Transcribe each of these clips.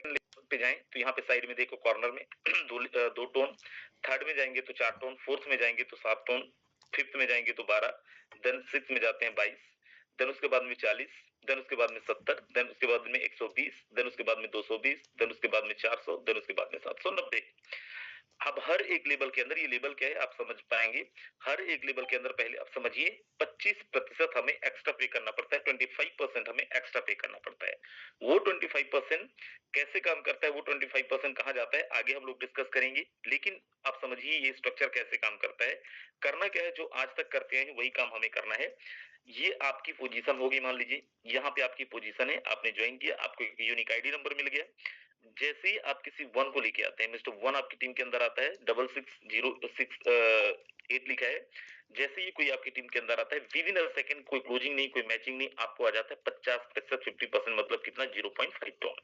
पे जाएं तो यहाँ पे साइड में देखो कॉर्नर में दो टोन, थर्ड में जाएंगे तो 4 टोन, फोर्थ में जाएंगे तो 7 टोन, फिफ्थ में जाएंगे तो 12, देन सिक्स में जाते हैं 22, देन उसके बाद में 40, देन उसके बाद में 70, देन उसके बाद में 120, देन उसके बाद में 220, देन उसके बाद में 400, देन उसके बाद में 790। अब हर एक लेवल के अंदर, ये लेवल क्या है आप समझ पाएंगे, हर एक लेवल के अंदर पहले आप समझिए 25% हमें एक्स्ट्रा पे करना पड़ता है, 25% हमें एक्स्ट्रा पे करना पड़ता है। वो 25% कैसे काम करता है, वो 25% कहाँ जाता है, आगे हम लोग डिस्कस करेंगे। लेकिन आप समझिए ये स्ट्रक्चर कैसे काम करता है। करना क्या है, जो आज तक करते हैं वही काम हमें करना है। ये आपकी पोजीशन होगी, मान लीजिए यहाँ पे आपकी पोजीशन है, आपने ज्वाइन किया, आपको एक यूनिक आईडी नंबर मिल गया। जैसे ही आप किसी वन को लेके आते हैं, मिस्टर वन आपकी टीम के अंदर आता है, 6606 लिखा है। जैसे ही कोई आपकी टीम के अंदर आता है, विद इन अ सेकंड, कोई क्लोजिंग नहीं, कोई मैचिंग नहीं, आपको आ जाता है 50%, 50% मतलब कितना, 0.5 टोन।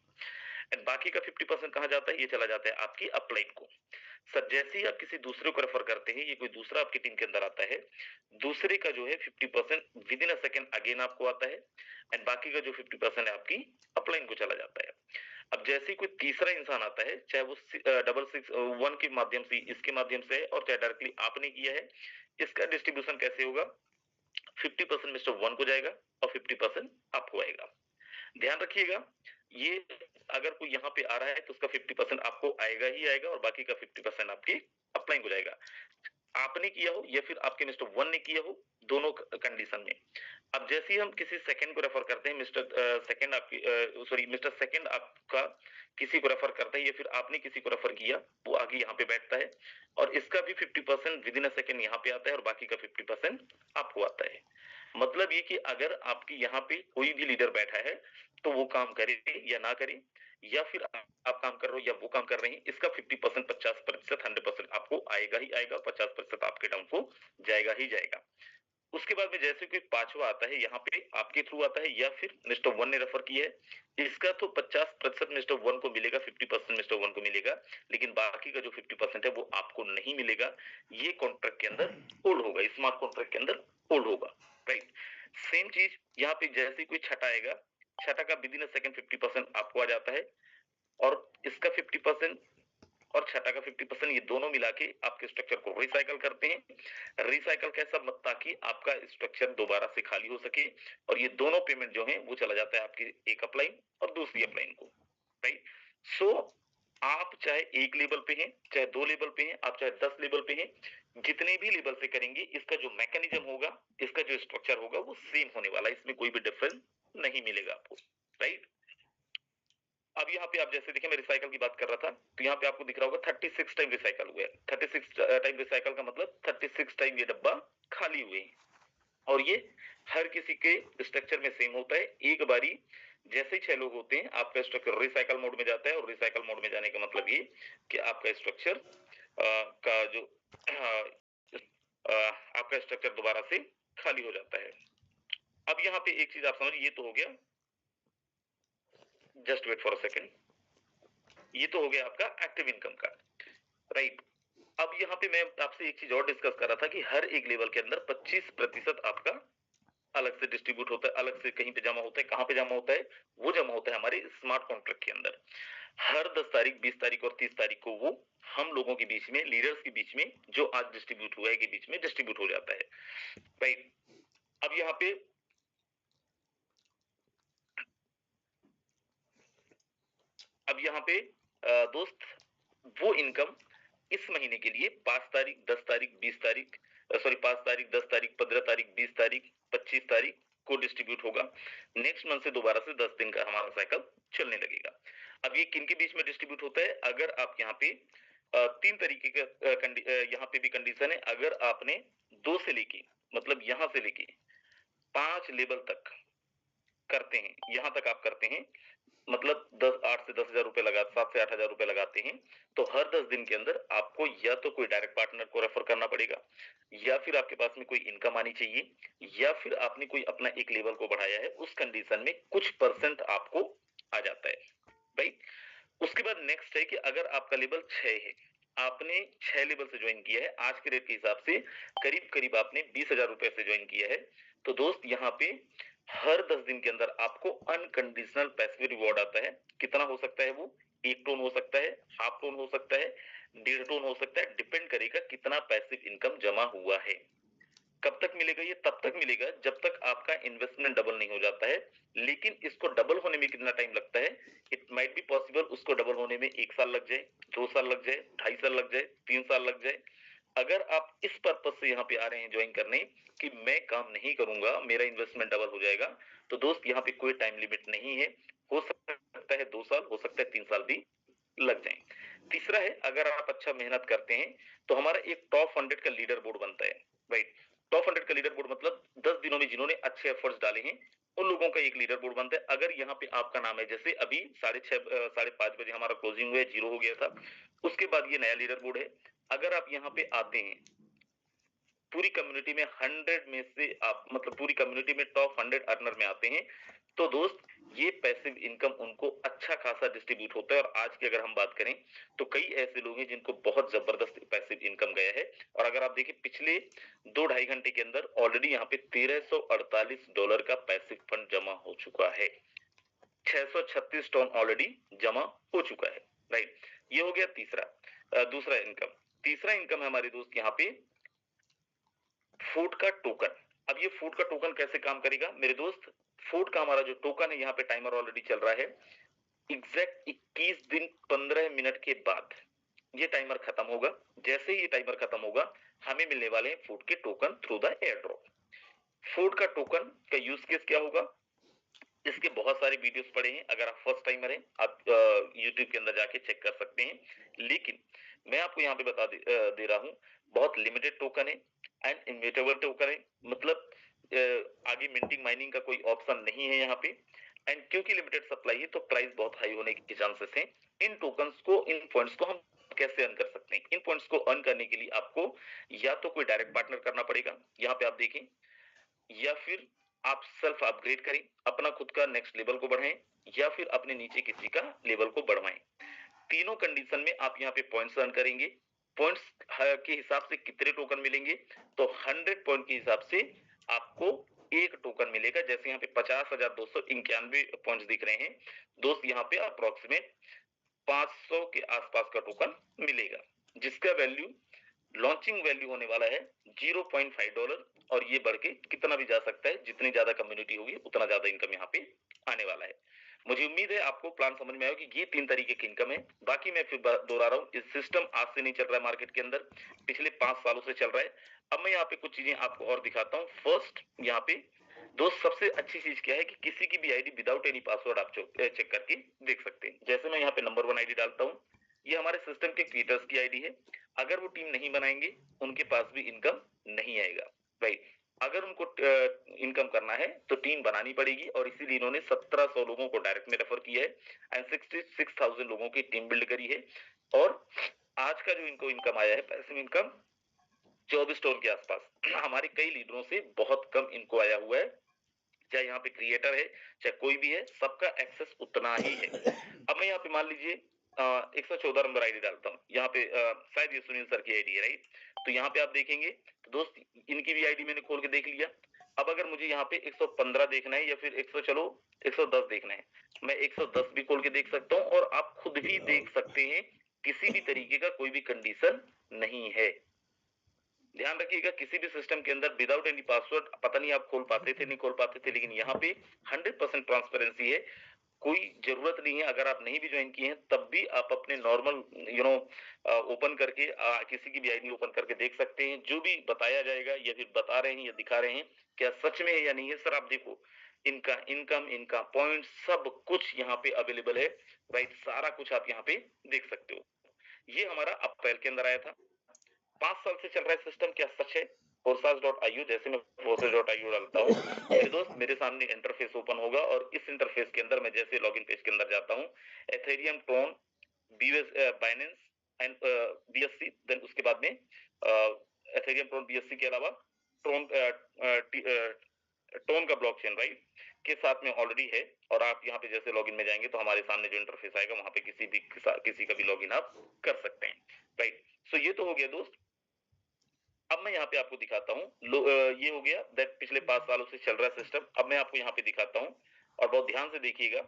एंड बाकी का 50% कहाँ जाता है, ये चला जाता है आपकी अपलाइन को। सर जैसे ही आप किसी दूसरे को रेफर करते हैं, ये कोई दूसरा आपकी टीम के अंदर आता है, दूसरे का जो है 50% with in a second again आपको आता है, एंड बाकी का जो 50% है आपकी अपलाइन को चला जाता है। अब जैसे ही कोई तीसरा इंसान आता है, चाहे वो 6601 के माध्यम से, इसके माध्यम से है, और चाहे डायरेक्टली आपने किया है, इसका डिस्ट्रीब्यूशन कैसे होगा, 50% मिस्टर वन को जाएगा और 50% आपको आएगा। ध्यान रखिएगा, ये अगर कोई यहाँ पे आ रहा है तो उसका 50% आपको आएगा ही आएगा, और बाकी का 50% आपकी अपलाइन हो जाएगा। आपने किया हो या फिर आपके मिस्टर वन ने किया हो, दोनों कंडीशन में। अब जैसे ही हम किसी सेकंड को रेफर करते हैं, मिस्टर सेकंड आपकी, सॉरी मिस्टर सेकंड आपका किसी को रेफर करता है, या फिर आपने किसी को रेफर किया, वो आगे यहाँ पे बैठता है, और इसका भी 50% विद इन अ सेकंड यहाँ पे आता है, और बाकी का 50% आपको आता है। मतलब ये कि अगर आपकी यहाँ पे कोई भी लीडर बैठा है, तो वो काम करे या ना करे, या फिर आप काम कर रहे हो या वो काम कर रहे हैं, इसका 50%, 50%, 100% आपको आएगा ही आएगा, 50% आपके डाउन को जाएगा ही जाएगा। उसके बाद में जैसे कोई पांचवा आता है, यहाँ पे आपके थ्रू आता है, या फिर मिस्टर वन ने रेफर किया है, इसका तो 50% मिस्टर वन को मिलेगा, 50% मिस्टर वन को मिलेगा, लेकिन बाकी का जो 50% है वो आपको नहीं मिलेगा। ये कॉन्ट्रैक्ट के अंदर होल्ड होगा, स्मार्ट कॉन्ट्रैक्ट के अंदर होल्ड होगा, राइट। सेम चीज यहाँ पे जैसे कोई छठा आएगा, छठा का विद इन अ सेकंड 50% आपको आ जाता है, और इसका 50% और छठा का 50%, ये दोनों मिला के आपके स्ट्रक्चर को रिसाइकल करते हैं। रिसाइकल कैसा, ताकि आपका स्ट्रक्चर दोबारा से खाली हो सके, और ये दोनों पेमेंट जो है वो चला जाता है आपकी एक अपलाइन और दूसरी अपलाइन को, राइट। सो आप चाहे एक लेवल पे हैं, चाहे दो लेवल पे हैं, आप चाहे 10 लेवल पे हैं, जितने भी लेवल से करेंगे, इसका जो मैकेनिज्म होगा, इसका जो स्ट्रक्चर होगा, वो सेम होने वाला है, इसमें कोई भी डिफरेंस नहीं मिलेगा आपको, राइट। अब यहाँ पे आप जैसे देखिए, मैं रिसाइकल की बात कर रहा था, तो यहाँ पे आपको दिख रहा होगा 36 टाइम रिसाइकल हुआ है। 36 टाइम रिसाइकल का मतलब 36 टाइम ये डब्बा खाली हुए हैं, और ये हर किसी के स्ट्रक्चर में सेम होता है। एक बारी जैसे ही 6 लोग होते हैं, आपका स्ट्रक्चर रिसाइकल मोड में जाता है, और रिसाइकल मोड में जाने का मतलब ये कि आपका स्ट्रक्चर का जो आपका स्ट्रक्चर दोबारा से खाली हो जाता है। अब यहाँ पे एक चीज आप समझ, ये तो हो गया, just wait for a second, ये तो हो गया आपका एक्टिव इनकम का, राइट। अब यहाँ पे मैं आपसे एक चीज और डिस्कस कर रहा था कि हर एक लेवल के अंदर 25% आपका अलग से डिस्ट्रीब्यूट होता है, अलग से कहीं पे जमा होता है। कहाँ पे जमा होता है, वो जमा होता है हमारे स्मार्ट कॉन्ट्रैक्ट के अंदर। हर 10 तारीख, 20 तारीख और 30 तारीख को वो हम लोगों के बीच में, लीडर्स के बीच में, जो आज डिस्ट्रीब्यूट हुआ है के बीच में डिस्ट्रीब्यूट हो जाता है, राइट। अब यहाँ पे दोस्त, वो इनकम इस महीने के लिए 5 तारीख, 10 तारीख, 20 तारीख, सॉरी 5 तारीख, 10 तारीख, 15 तारीख, 20 तारीख, 25 तारीख को डिस्ट्रीब्यूट होगा। नेक्स्ट मंथ से दोबारा से 10 दिन का हमारा साइकिल चलने लगेगा। अब ये किन के बीच में डिस्ट्रीब्यूट होता है, अगर आप यहाँ पे 3 तरीके का यहाँ पे भी कंडीशन है, अगर आपने 2 से लेके, मतलब यहाँ से लेके 5 लेवल तक करते हैं, यहाँ तक आप करते हैं, मतलब 8 से 10 हजार रुपए लगा, 7 से 8 हजार रुपए लगाते हैं, तो हर 10 दिन के अंदर आपको या तो कोई डायरेक्ट पार्टनर को रेफर करना पड़ेगा, या फिर आपके पास में कोई इनकम आनी चाहिए, या फिर आपने कोई अपना एक लेवल को बढ़ाया है, उस कंडीशन में कुछ परसेंट आपको आ जाता है, राइट। उसके बाद नेक्स्ट है कि अगर आपका लेवल 6 है, आपने 6 लेवल से ज्वाइन किया है, आज के रेट के हिसाब से करीब करीब आपने 20,000 रुपए से ज्वाइन किया है, तो दोस्त यहाँ पे हर 10 दिन के अंदर आपको अनकंडीशनल पैसिव रिवॉर्ड आता है। कितना हो सकता है वो, 1 टोन हो सकता है, हाफ टोन हो सकता है, 1.5 टोन हो सकता है, डिपेंड करेगा कितना पैसिव इनकम जमा हुआ है। कब तक मिलेगा? ये तब तक मिलेगा जब तक आपका इन्वेस्टमेंट डबल नहीं हो जाता है। लेकिन इसको डबल होने में कितना टाइम लगता है? इट माइट बी पॉसिबल उसको डबल होने में 1 साल लग जाए, 2 साल लग जाए, 2.5 साल लग जाए, 3 साल लग जाए। अगर आप इस पर्पस से यहाँ पे आ रहे हैं ज्वाइन करने कि मैं काम नहीं करूंगा, मेरा इन्वेस्टमेंट डबल हो जाएगा, तो दोस्त यहाँ पे कोई टाइम लिमिट नहीं है। हो सकता है 2 साल, हो सकता है 3 साल भी लग जाए। तीसरा है, अगर आप अच्छा मेहनत करते हैं तो हमारा एक टॉप 100 का लीडर बोर्ड बनता है, राइट। टॉप 100 का लीडर बोर्ड मतलब 10 दिनों में जिन्होंने अच्छे एफर्ट्स डाले हैं उन लोगों का एक लीडर बोर्ड बनता है। अगर यहाँ पे आपका नाम है, जैसे अभी 5:30 बजे हमारा क्लोजिंग हुआ है, 0 हो गया था, उसके बाद ये नया लीडर बोर्ड है। अगर आप यहाँ पे आते हैं, पूरी कम्युनिटी में 100 में से आप मतलब पूरी कम्युनिटी में टॉप 100 अर्नर में आते हैं, तो दोस्त ये पैसिव इनकम उनको अच्छा खासा डिस्ट्रीब्यूट होता है। और आज की अगर हम बात करें तो कई ऐसे लोग हैं जिनको बहुत जबरदस्त पैसिव इनकम गया है। और अगर आप देखें पिछले 2-2.5 घंटे के अंदर ऑलरेडी यहाँ पे $1348 का पैसिव फंड जमा हो चुका है। 636 टन ऑलरेडी जमा हो चुका है, राइट। ये हो गया दूसरा इनकम। तीसरा इनकम है हमारे दोस्त यहाँ पे फूड का टोकन। अब ये फूड का टोकन कैसे काम करेगा मेरे दोस्त? फूड का हमारा जो टोकन है, यहाँ पे टाइमर ऑलरेडी चल रहा है। एग्जैक्ट 21 दिन 15 मिनट के बाद ये टाइमर खत्म होगा। जैसे ही ये टाइमर खत्म होगा, हमें मिलने वाले हैं फूड के token through the air drop. Food का टोकन का यूज केस क्या होगा? इसके बहुत सारे वीडियोस पड़े हैं। अगर आप फर्स्ट टाइमर हैं, आप यूट्यूब के अंदर जाके चेक कर सकते हैं। लेकिन मैं आपको यहाँ पे बता दे रहा हूँ, बहुत लिमिटेड टोकन है एंड इनवेटेबल टोकन है। मतलब आगे मिंटिंग माइनिंग का कोई ऑप्शन नहीं है यहाँ पे। एंड क्योंकि लिमिटेड सप्लाई है तो प्राइस बहुत हाई होने के चांसेस हैं। इन टोकन्स को, इन पॉइंट्स को हम कैसे अर्न कर सकते हैं? इन पॉइंट्स को अर्न करने के लिए आपको या तो कोई डायरेक्ट पार्टनर करना पड़ेगा, यहाँ पे आप देखें, या फिर आप सेल्फ अपग्रेड करें, अपना खुद का नेक्स्ट लेवल को बढ़ाएं, या फिर अपने नीचे किसी का लेवल को बढ़वाएं। तीनों कंडीशन में आप यहाँ पे पॉइंट्स अर्न करेंगे। पॉइंट्स के हिसाब से कितने टोकन मिलेंगे? तो 100 पॉइंट के हिसाब से आपको एक टोकन मिलेगा। जैसे यहाँ पे 50,291 पॉइंट्स दिख रहे हैं दोस्त, यहाँ पे अप्रोक्सीमेट 500 के आसपास का टोकन मिलेगा, जिसका वैल्यू लॉन्चिंग वैल्यू होने वाला है $0.5। और ये बढ़ के कितना भी जा सकता है, जितनी ज्यादा कम्युनिटी होगी उतना ज्यादा इनकम यहाँ पे आने वाला है। मुझे उम्मीद है आपको प्लान समझ में आया कि ये 3 तरीके की इनकम है। बाकी मैं फिर दोहरा रहा हूँ, इस सिस्टम आज से नहीं चल रहा है मार्केट के अंदर, पिछले 5 सालों से चल रहा है। अब मैं यहाँ पे कुछ चीजें आपको और दिखाता हूँ। फर्स्ट, यहाँ पे दोस्त सबसे अच्छी चीज क्या है कि किसी की भी आईडी विदाउट एनी पासवर्ड आप चेक करके देख सकते हैं। जैसे मैं यहाँ पे नंबर 1 आईडी डालता हूँ, ये हमारे सिस्टम के क्रिएटर्स की आईडी है। अगर वो टीम नहीं बनाएंगे, उनके पास भी इनकम नहीं आएगा, राइट। अगर उनको इनकम करना है तो टीम बनानी पड़ेगी, और इसीलिए इन्होंने 1700 लोगों को डायरेक्ट में रेफर किया है एंड 66,000 लोगों की टीम बिल्ड करी है। और आज का जो इनको इनकम आया है, पैसिव इनकम 24 टन के आसपास, हमारे कई लीडरों से बहुत कम इनको आया हुआ है। चाहे यहाँ पे क्रिएटर है, चाहे कोई भी है, सबका एक्सेस उतना ही है। अब मैं यहाँ पे मान लीजिए 114 नंबर आईडी डालता हूँ। यहाँ पे शायद ये सुनील सर की आईडी है, राइट। तो यहाँ पे आप देखेंगे तो दोस्त इनकी भी आईडी मैंने खोल के देख लिया। अब अगर मुझे यहाँ पे 115 देखना है या फिर 110 देखना है, मैं 110 भी खोल के देख सकता हूँ। और आप खुद भी देख सकते हैं, किसी भी तरीके का कोई भी कंडीशन नहीं है। ध्यान रखिएगा, किसी भी सिस्टम के अंदर विदाउट एनी पासवर्ड पता नहीं आप खोल पाते थे नहीं खोल पाते थे, लेकिन यहाँ पे 100% ट्रांसपेरेंसी है। कोई जरूरत नहीं है, अगर आप नहीं भी ज्वाइन किए हैं तब भी आप अपने नॉर्मल ओपन करके किसी की भी आईडी ओपन करके देख सकते हैं। जो भी बताया जाएगा या फिर बता रहे हैं या दिखा रहे हैं, क्या सच में है या नहीं है। सर आप देखो, इनका इनकम, इनका पॉइंट, सब कुछ यहाँ पे अवेलेबल है, राइट। सारा कुछ आप यहाँ पे देख सकते हो। ये हमारा अप्रैल के अंदर आया था। 5 साल से चल रहा है सिस्टम, क्या सच है? forces.io, जैसे मैं forces.io डालता हूँ मेरे दोस्त, मेरे सामने इंटरफेस ओपन होगा। और इस इंटरफेस के अंदर मैं जैसे लॉगिन पेज के अंदर जाता हूँ, Ethereum, Tron, Binance and BSC, then उसके बाद में एथेरियम, ट्रोन, बीएससी के अलावा ट्रोन टोन का ब्लॉकचेन, राइट, के साथ में ऑलरेडी है। और आप यहाँ पे जैसे लॉगिन में जाएंगे तो हमारे सामने जो इंटरफेस आएगा वहां पे किसी का भी लॉगिन आप कर सकते हैं, राइट। सो ये तो हो गया दोस्त। अब मैं यहाँ पे आपको दिखाता हूँ, ये हो गया दैट पिछले 5 सालों से चल रहा है सिस्टम। अब मैं आपको यहाँ पे दिखाता हूँ, और बहुत ध्यान से देखिएगा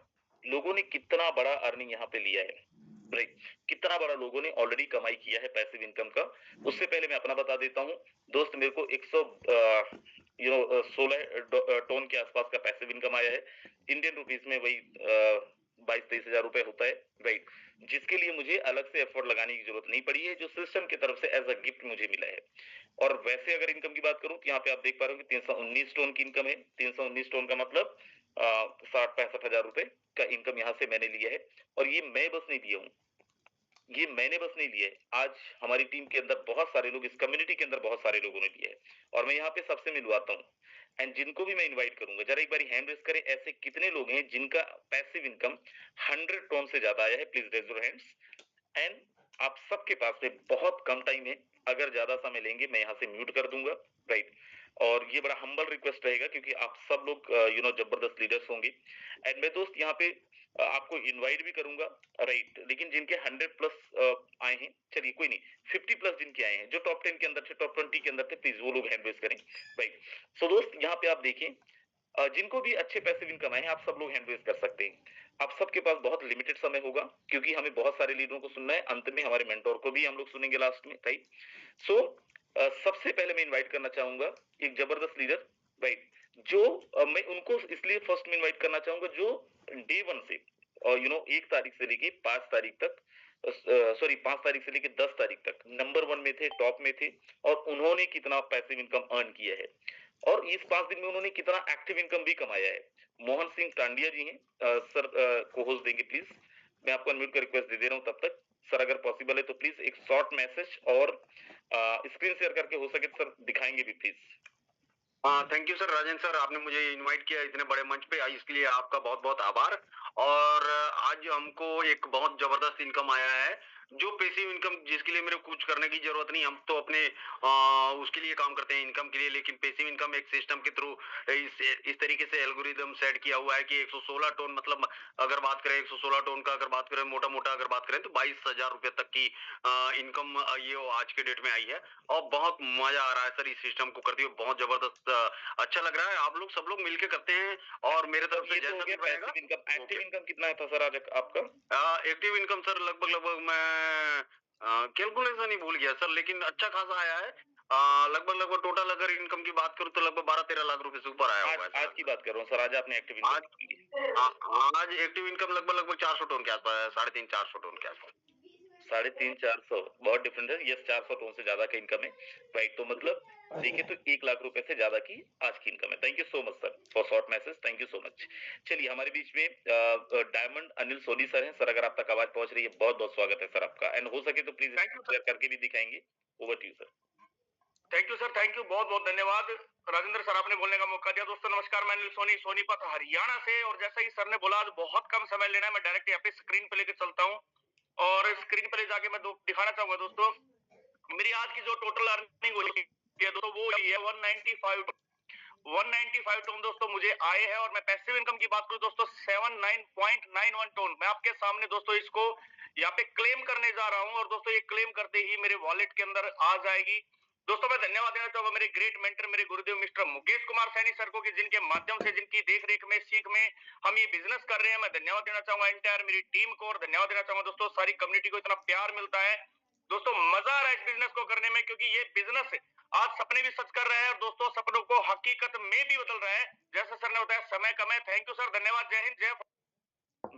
लोगों ने कितना बड़ा अर्निंग यहाँ पे लिया है। राइट। कितना बड़ा लोगों ने ऑलरेडी कमाई किया है पैसिव इनकम का। उससे पहले मैं अपना बता देता हूँ। दोस्त मेरे को 16 टोन के आसपास का पैसिव इनकम आया है। इंडियन रुपीस में वही 22-23 हजार रुपए होता है। राइट। जिसके लिए मुझे अलग से एफर्ट लगाने की जरूरत नहीं पड़ी है, जो सिस्टम की तरफ से एज अ गिफ्ट मुझे मिला है। और वैसे अगर इनकम की बात करूं तो यहाँ पे आप देख पा रहे हो कि 319 टोन की इनकम है। 319 टोन का मतलब 60-65 हजार रुपए का इनकम यहाँ से मैंने लिया है। और ये मैं बस नहीं लिया हूँ, ये मैंने बस नहीं लिया है, आज हमारी टीम के अंदर बहुत सारे लोग, इस कम्युनिटी के अंदर बहुत सारे लोगों ने लिया है। और मैं यहाँ पे सबसे मिलवाता हूँ। एंड जिनको भी मैं इनवाइट करूंगा, जरा एक बार हैंड रेस करें, ऐसे कितने लोग हैं जिनका पैसिव इनकम 100 टोन से ज्यादा आया है, please raise your hands. And आप सबके पास में बहुत कम टाइम है, अगर ज्यादा समय लेंगे मैं यहाँ से म्यूट कर दूंगा। राइट। और ये बड़ा हम्बल रिक्वेस्ट रहेगा क्योंकि आप सब लोग जबरदस्त लीडर्स होंगे। एंड मैं दोस्त यहाँ पे आपको इनवाइट भी करूंगा। राइट। लेकिन जिनके 100 प्लस आए हैं, चलिए कोई नहीं, 50 प्लस जिनके आए हैं, जो टॉप 10 के अंदर थे, टॉप 20 के अंदर थे, प्लीज वो लोग हैंड रेज करें। राइट। सो दोस्त यहाँ पे आप देखें, जिनको भी अच्छे पैसे इनकम आए हैं, आप सब लोग हैंड रेज कर सकते हैं। आप सबके पास बहुत लिमिटेड समय होगा क्योंकि हमें बहुत सारे लीडरों को सुनना है, अंत में हमारे मेंटोर को भी हम लोग सुनेंगे लास्ट में। राइट। सो सबसे पहले मैं इनवाइट करना चाहूंगा एक जबरदस्त लीडर। राइट। जो मैं उनको इसलिए फर्स्ट में इनवाइट करना चाहूंगा जो डे वन से 1 तारीख से लेके 5 तारीख तक, सॉरी 5 तारीख से लेके 10 तारीख तक नंबर 1 में थे, टॉप में थे। और उन्होंने कितना पैसिव इनकम अर्न किया है और इस 5 दिन में उन्होंने कितना एक्टिव इनकम भी कमाया है। मोहन सिंह टांडिया जी हैं सर, को होस्ट देंगे प्लीज। मैं आपको अनम्यूट का रिक्वेस्ट दे रहा हूं तब तक। सर अगर पॉसिबल है तो प्लीज एक शॉर्ट मैसेज और स्क्रीन शेयर करके हो सके सर दिखाएंगे भी प्लीज। हाँ, thank you sir. Rajendra sir, आपने मुझे इनवाइट किया इतने बड़े मंच पे, इसके लिए आपका बहुत बहुत आभार। और आज हमको एक बहुत जबरदस्त इनकम आया है, जो पैसिव इनकम, जिसके लिए मेरे को कुछ करने की जरूरत नहीं। हम तो अपने उसके लिए काम करते हैं, इनकम के लिए। लेकिन पैसिव इनकम एक सिस्टम के थ्रू इस तरीके से एल्गोरिदम सेट किया हुआ है कि 116 टोन, मतलब अगर बात करें 116 टोन का, अगर बात करें मोटा मोटा अगर बात करें तो 22,000 रुपए तक की इनकम ये आज के डेट में आई है। और बहुत मजा आ रहा है सर इस सिस्टम को करते हुए, बहुत जबरदस्त अच्छा लग रहा है। आप लोग सब लोग मिलके करते हैं और मेरे तरफ से जैसा भी रहेगा। एक्टिव इनकम कितना था सर आज आपका? एक्टिव इनकम सर लगभग मैं कैलकुलेशन ही भूल गया सर, लेकिन अच्छा खासा आया है। लगभग टोटल अगर इनकम की बात करूं तो लगभग 12-13 लाख रुपए से ऊपर आया होगा। आज की बात कर रहा हूँ सर, आज आपने एक्टिव इनकम आज एक्टिव इनकम लगभग 400 टोन के आसपास, 350-400 टोन के आसपास। 350-400 बहुत डिफरेंट है। यस, 400 टोन से ज्यादा का इनकम है। राइट। तो मतलब देखिए तो 1 लाख रुपए से ज्यादा की आज की इनकम है। Thank you so much sir for short message, thank you so much. चलिए हमारे बीच में डायमंड अनिल सोनी सर हैं। सर अगर आप तक आवाज पहुंच रही है, बहुत बहुत स्वागत है सर आपका। एंड हो सके तो प्लीज शेयर करके भी दिखाएंगे। Over to you sir. Thank you sir, thank you, बहुत बहुत धन्यवाद राजेंद्र सर, आपने बोलने का मौका दिया। दोस्तों नमस्कार, मैं अनिल सोनी, सोनीपत हरियाणा से। और जैसा ही सर ने बोला, आज बहुत कम समय लेना है, मैं डायरेक्ट यहाँ पे स्क्रीन पे लेके चलता हूँ और स्क्रीन पे ले जाके मैं दिखाना चाहूंगा दोस्तों मेरी आज की जो टोटल अर्निंग हुई है दोस्तों, वो ये 195 टोन दोस्तों मुझे आए हैं। और मैं पैसिव इनकम की बात करूं दोस्तों 79.91 टोन मैं आपके सामने दोस्तों इसको यहाँ पे क्लेम करने जा रहा हूं। और दोस्तों ये क्लेम करते ही मेरे वॉलेट के अंदर आ जाएगी। दोस्तों मैं धन्यवाद देना चाहूंगा मेरे ग्रेट मेंटर, मेरे गुरुदेव मिस्टर मुकेश कुमार सैनी सर को, कि जिनके माध्यम से, जिनकी देख रेख में, सीख में हम ये बिजनेस कर रहे हैं। मैं धन्यवाद देना चाहूंगा एंटायर मेरी टीम को, और धन्यवाद देना चाहूंगा दोस्तों सारी कम्युनिटी को, इतना प्यार मिलता है दोस्तों। मजा आ रहा है इस बिजनेस को करने में, क्योंकि ये बिजनेस आज सपने भी सच कर रहे हैं और दोस्तों सपनों को हकीकत में भी बदल रहा है। जैसा सर ने बताया, समय कम है। थैंक यू सर, धन्यवाद, जय हिंद, जय।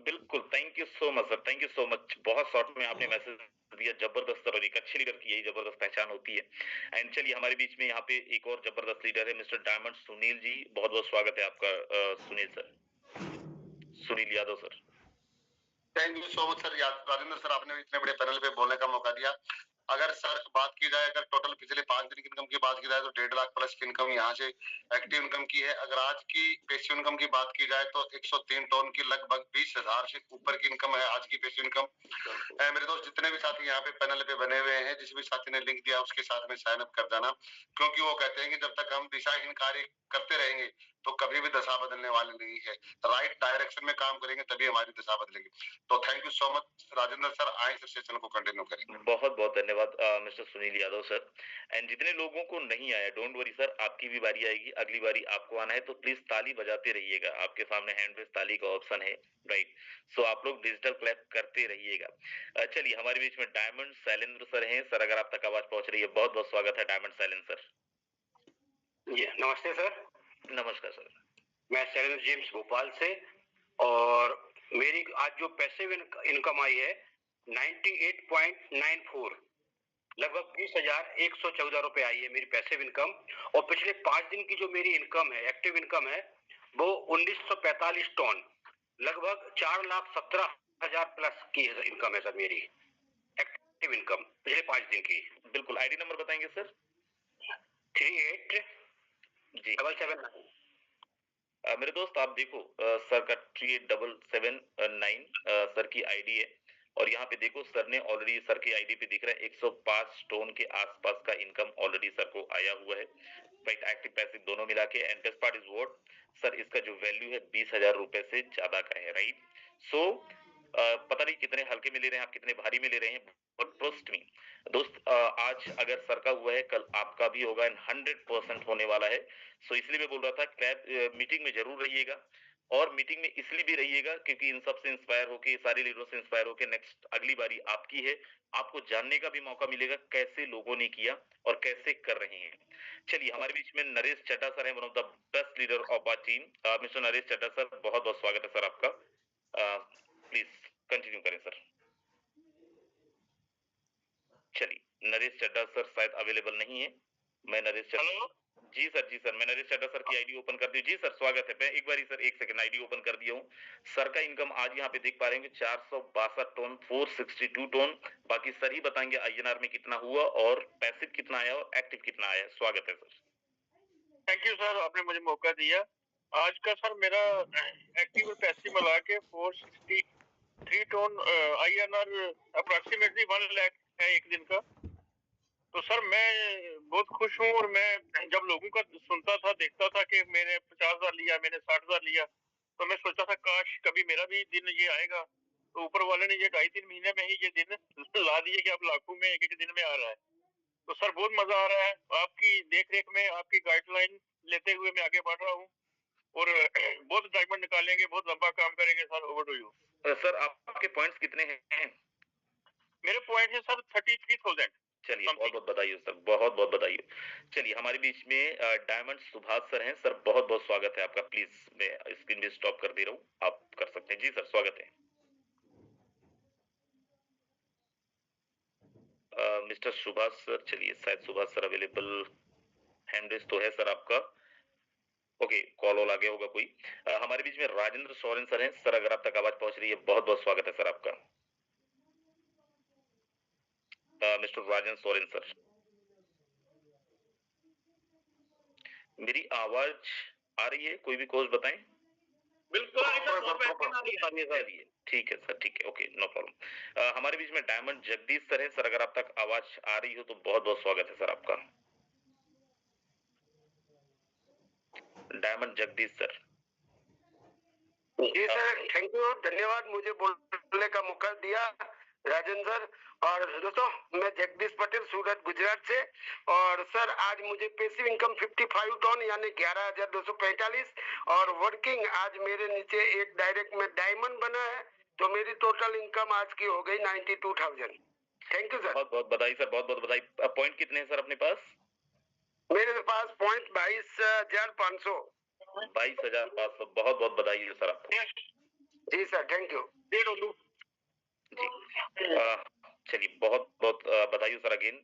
बिल्कुल, thank you so much sir, thank you so much. बहुत शॉर्ट में आपने मैसेज दिया, जबरदस्त सर। और एक अच्छे लीडर की यही जबरदस्त पहचान होती है। एंड चलिए हमारे बीच में यहाँ पे एक और जबरदस्त लीडर है, मिस्टर डायमंड सुनील जी। बहुत बहुत स्वागत है आपका Sunil sir, Sunil Yadav sir. Thank you so much sir, Rajendra sir, आपने इतने बड़े पैनल पे बोलने का मौका दिया। अगर सर बात की जाए, अगर टोटल पिछले 5 दिन की इनकम की बात की जाए तो 1.5 लाख प्लस की इनकम यहाँ से एक्टिव इनकम की है। अगर आज की पैसिव इनकम की बात की जाए तो 103 टोन की लगभग 20,000 से ऊपर की इनकम है आज की पैसिव इनकम। मेरे दोस्त जितने भी साथी यहाँ पे पैनल पे बने हुए हैं, जिस भी साथी ने लिंक दिया उसके साथ में साइन अप कर जाना, क्योंकि वो कहते हैं कि जब तक हम दिशाहीन कार्य करते रहेंगे तो कभी भी दशा बदलने वाली नहीं है। राइट डायरेक्शन में काम करेंगे तभी हमारी दशा बदलेगी। तो thank you so much Rajendra sir, आए इस सेशन को कंटिन्यू करें। बहुत बहुत धन्यवाद mister Sunil Yadav sir. And जितने लोगों को नहीं आया, डोंट वरी सर, आपकी भी बारी आएगी, अगली बारी आपको आना है, तो प्लीज ताली बजाते रहिएगा। आपके सामने हैंड रेस ताली का ऑप्शन है, राइट। सो आप लोग डिजिटल क्लैप करते रहिएगा। चलिए, हमारे बीच में डायमंड शैलेंद्र सर हैं। सर, अगर आप तक आवाज पहुंच रही है, बहुत बहुत स्वागत है डायमंड शैलेंद्र सर। जी नमस्ते सर। नमस्कार सर। मैं शैलेंद्र जेम्स भोपाल से, और मेरी आज जो पैसिव इनकम आई है 98.94, लगभग 20,114 रुपए आई है मेरी पैसिव इनकम। और पिछले 5 दिन की जो मेरी इनकम है, एक्टिव इनकम है, वो 1945 टन, लगभग 4,17,000 प्लस की इनकम है सर मेरी एक्टिव इनकम पिछले 5 दिन की। बिल्कुल, आईडी नंबर बताएंगे सर? 387779। मेरे दोस्त, आप देखो, सर का 3779 सर की आईडी है, और यहाँ पे देखो सर ने ऑलरेडी, सर की आईडी पे दिख रहा है 105 टोन के आसपास का इनकम ऑलरेडी सर को आया हुआ है, राइट। एक्टिव पैसिव दोनों मिला के। And best part is what sir, इसका जो वैल्यू है 20,000 रुपए से ज्यादा का है, राइट। सो पता नहीं कितने हल्के में ले रहे हैं आप, कितने भारी में ले रहे हैं, बट ट्रस्ट मी दोस्त, आज अगर सर का हुआ है, कल आपका भी होगा, एंड 100% होने वाला है। सो इसलिए मैं बोल रहा था, क्लैप मीटिंग में जरूर रहिएगा, और मीटिंग में इसलिए भी रहिएगा क्योंकि इन सब से इंस्पायर होके, सारे लीडरों से इंस्पायर होके, नेक्स्ट अगली बारी आपकी है, आपको जानने का भी मौका मिलेगा कैसे लोगों ने किया और कैसे कर रहे हैं। चलिए, हमारे बीच में नरेश चड्ढा सर हैं, one of the best leader of our team. Mister Naresh Chadha sir, बहुत बहुत स्वागत है सर आपका। प्लीज कंटिन्यू करें सर। चलिए, नरेश चड्ढा सर शायद अवेलेबल नहीं है। मैं नरेश चड्ढा, जी सर, मैं नरेश चड्ढा सर की आईडी ओपन कर दी। जी सर, स्वागत है। मैं एक बारी सर, एक सेकंड, आईडी ओपन कर दिया हूँ। सर का इनकम आज यहाँ पे देख पा रहे हैं 462 टन, 462 टन। बाकी सर ही बताएंगे आईएनआर में कितना हुआ और पैसिव कितना आया और एक्टिव कितना आया। स्वागत है सर। थैंक यू सर, आपने मुझे मौका दिया। आज का सर मेरा एक्टिव और पैसिव मिला के 463 टन आईएनआर अप्रॉक्सीमेटली 1 लाख है एक दिन का। तो सर मैं बहुत खुश हूँ, और मैं जब लोगों का सुनता था, देखता था कि मैंने 50,000 लिया, मैंने 60,000 लिया, तो मैं सोचता था काश कभी मेरा भी दिन ये आएगा। तो ऊपर वाले ने ये 2.5-3 महीने में ही ये दिन ला दिए कि अब लाखों में एक दिन में आ रहा है। तो सर बहुत मजा आ रहा है, आपकी देख रेख में, आपकी गाइडलाइन लेते हुए मैं आगे बढ़ रहा हूँ, और बहुत डायमंड निकालेंगे, बहुत लंबा काम करेंगे sir. Over to you sir. आपके पॉइंट्स कितने हैं? मेरे पॉइंट है सर 33,000। चलिए, बहुत बहुत बधाई सर, बहुत बहुत बधाई। चलिए, हमारे बीच में डायमंड सुभाष सर हैं। सर, बहुत बहुत स्वागत है आपका। प्लीज मैं स्क्रीन भी स्टॉप कर दे रहा हूँ, आप कर सकते हैं। जी सर, स्वागत है। मिस्टर सुभाष सर, चलिए, शायद Subhash sir available, hand raise तो है सर आपका। ओके, कॉल आ गया होगा कोई। हमारे बीच में राजेंद्र सोरेन सर हैं। सर, अगर आप तक आवाज पहुंच रही है, बहुत बहुत स्वागत है सर आपका। मिस्टर राजेंद्र सोरेन सर, मेरी आवाज आ रही है? कोई भी कोर्स बताएं। बिल्कुल ठीक है सर, ठीक है, ओके, नो प्रॉब्लम। हमारे बीच में डायमंड जगदीश सर है। सर, अगर आप तक आवाज आ रही हो तो बहुत बहुत स्वागत है सर आपका। Diamond Jagdish sir. जी सर, थैंक यू, धन्यवाद मुझे बोलने का मौका दिया राजेंद्र सर। और दोस्तों, मैं जगदीश पटेल, सूरत, गुजरात से। और सर, आज मुझे पैसिव इनकम 55 टन यानी 11,245, और वर्किंग आज मेरे नीचे एक डायरेक्ट में डायमंड बना है, तो मेरी टोटल इनकम आज की हो गई 92,000। Thank you sir. बहुत बहुत बधाई सर, बहुत बहुत बधाई। पॉइंट कितने हैं सर अपने पास? मेरे पास पॉइंट 22,500। 22,500। बहुत बहुत बधाई है सर आपको। जी सर, थैंक यू जी। चलिए, बहुत बहुत बधाई sir again,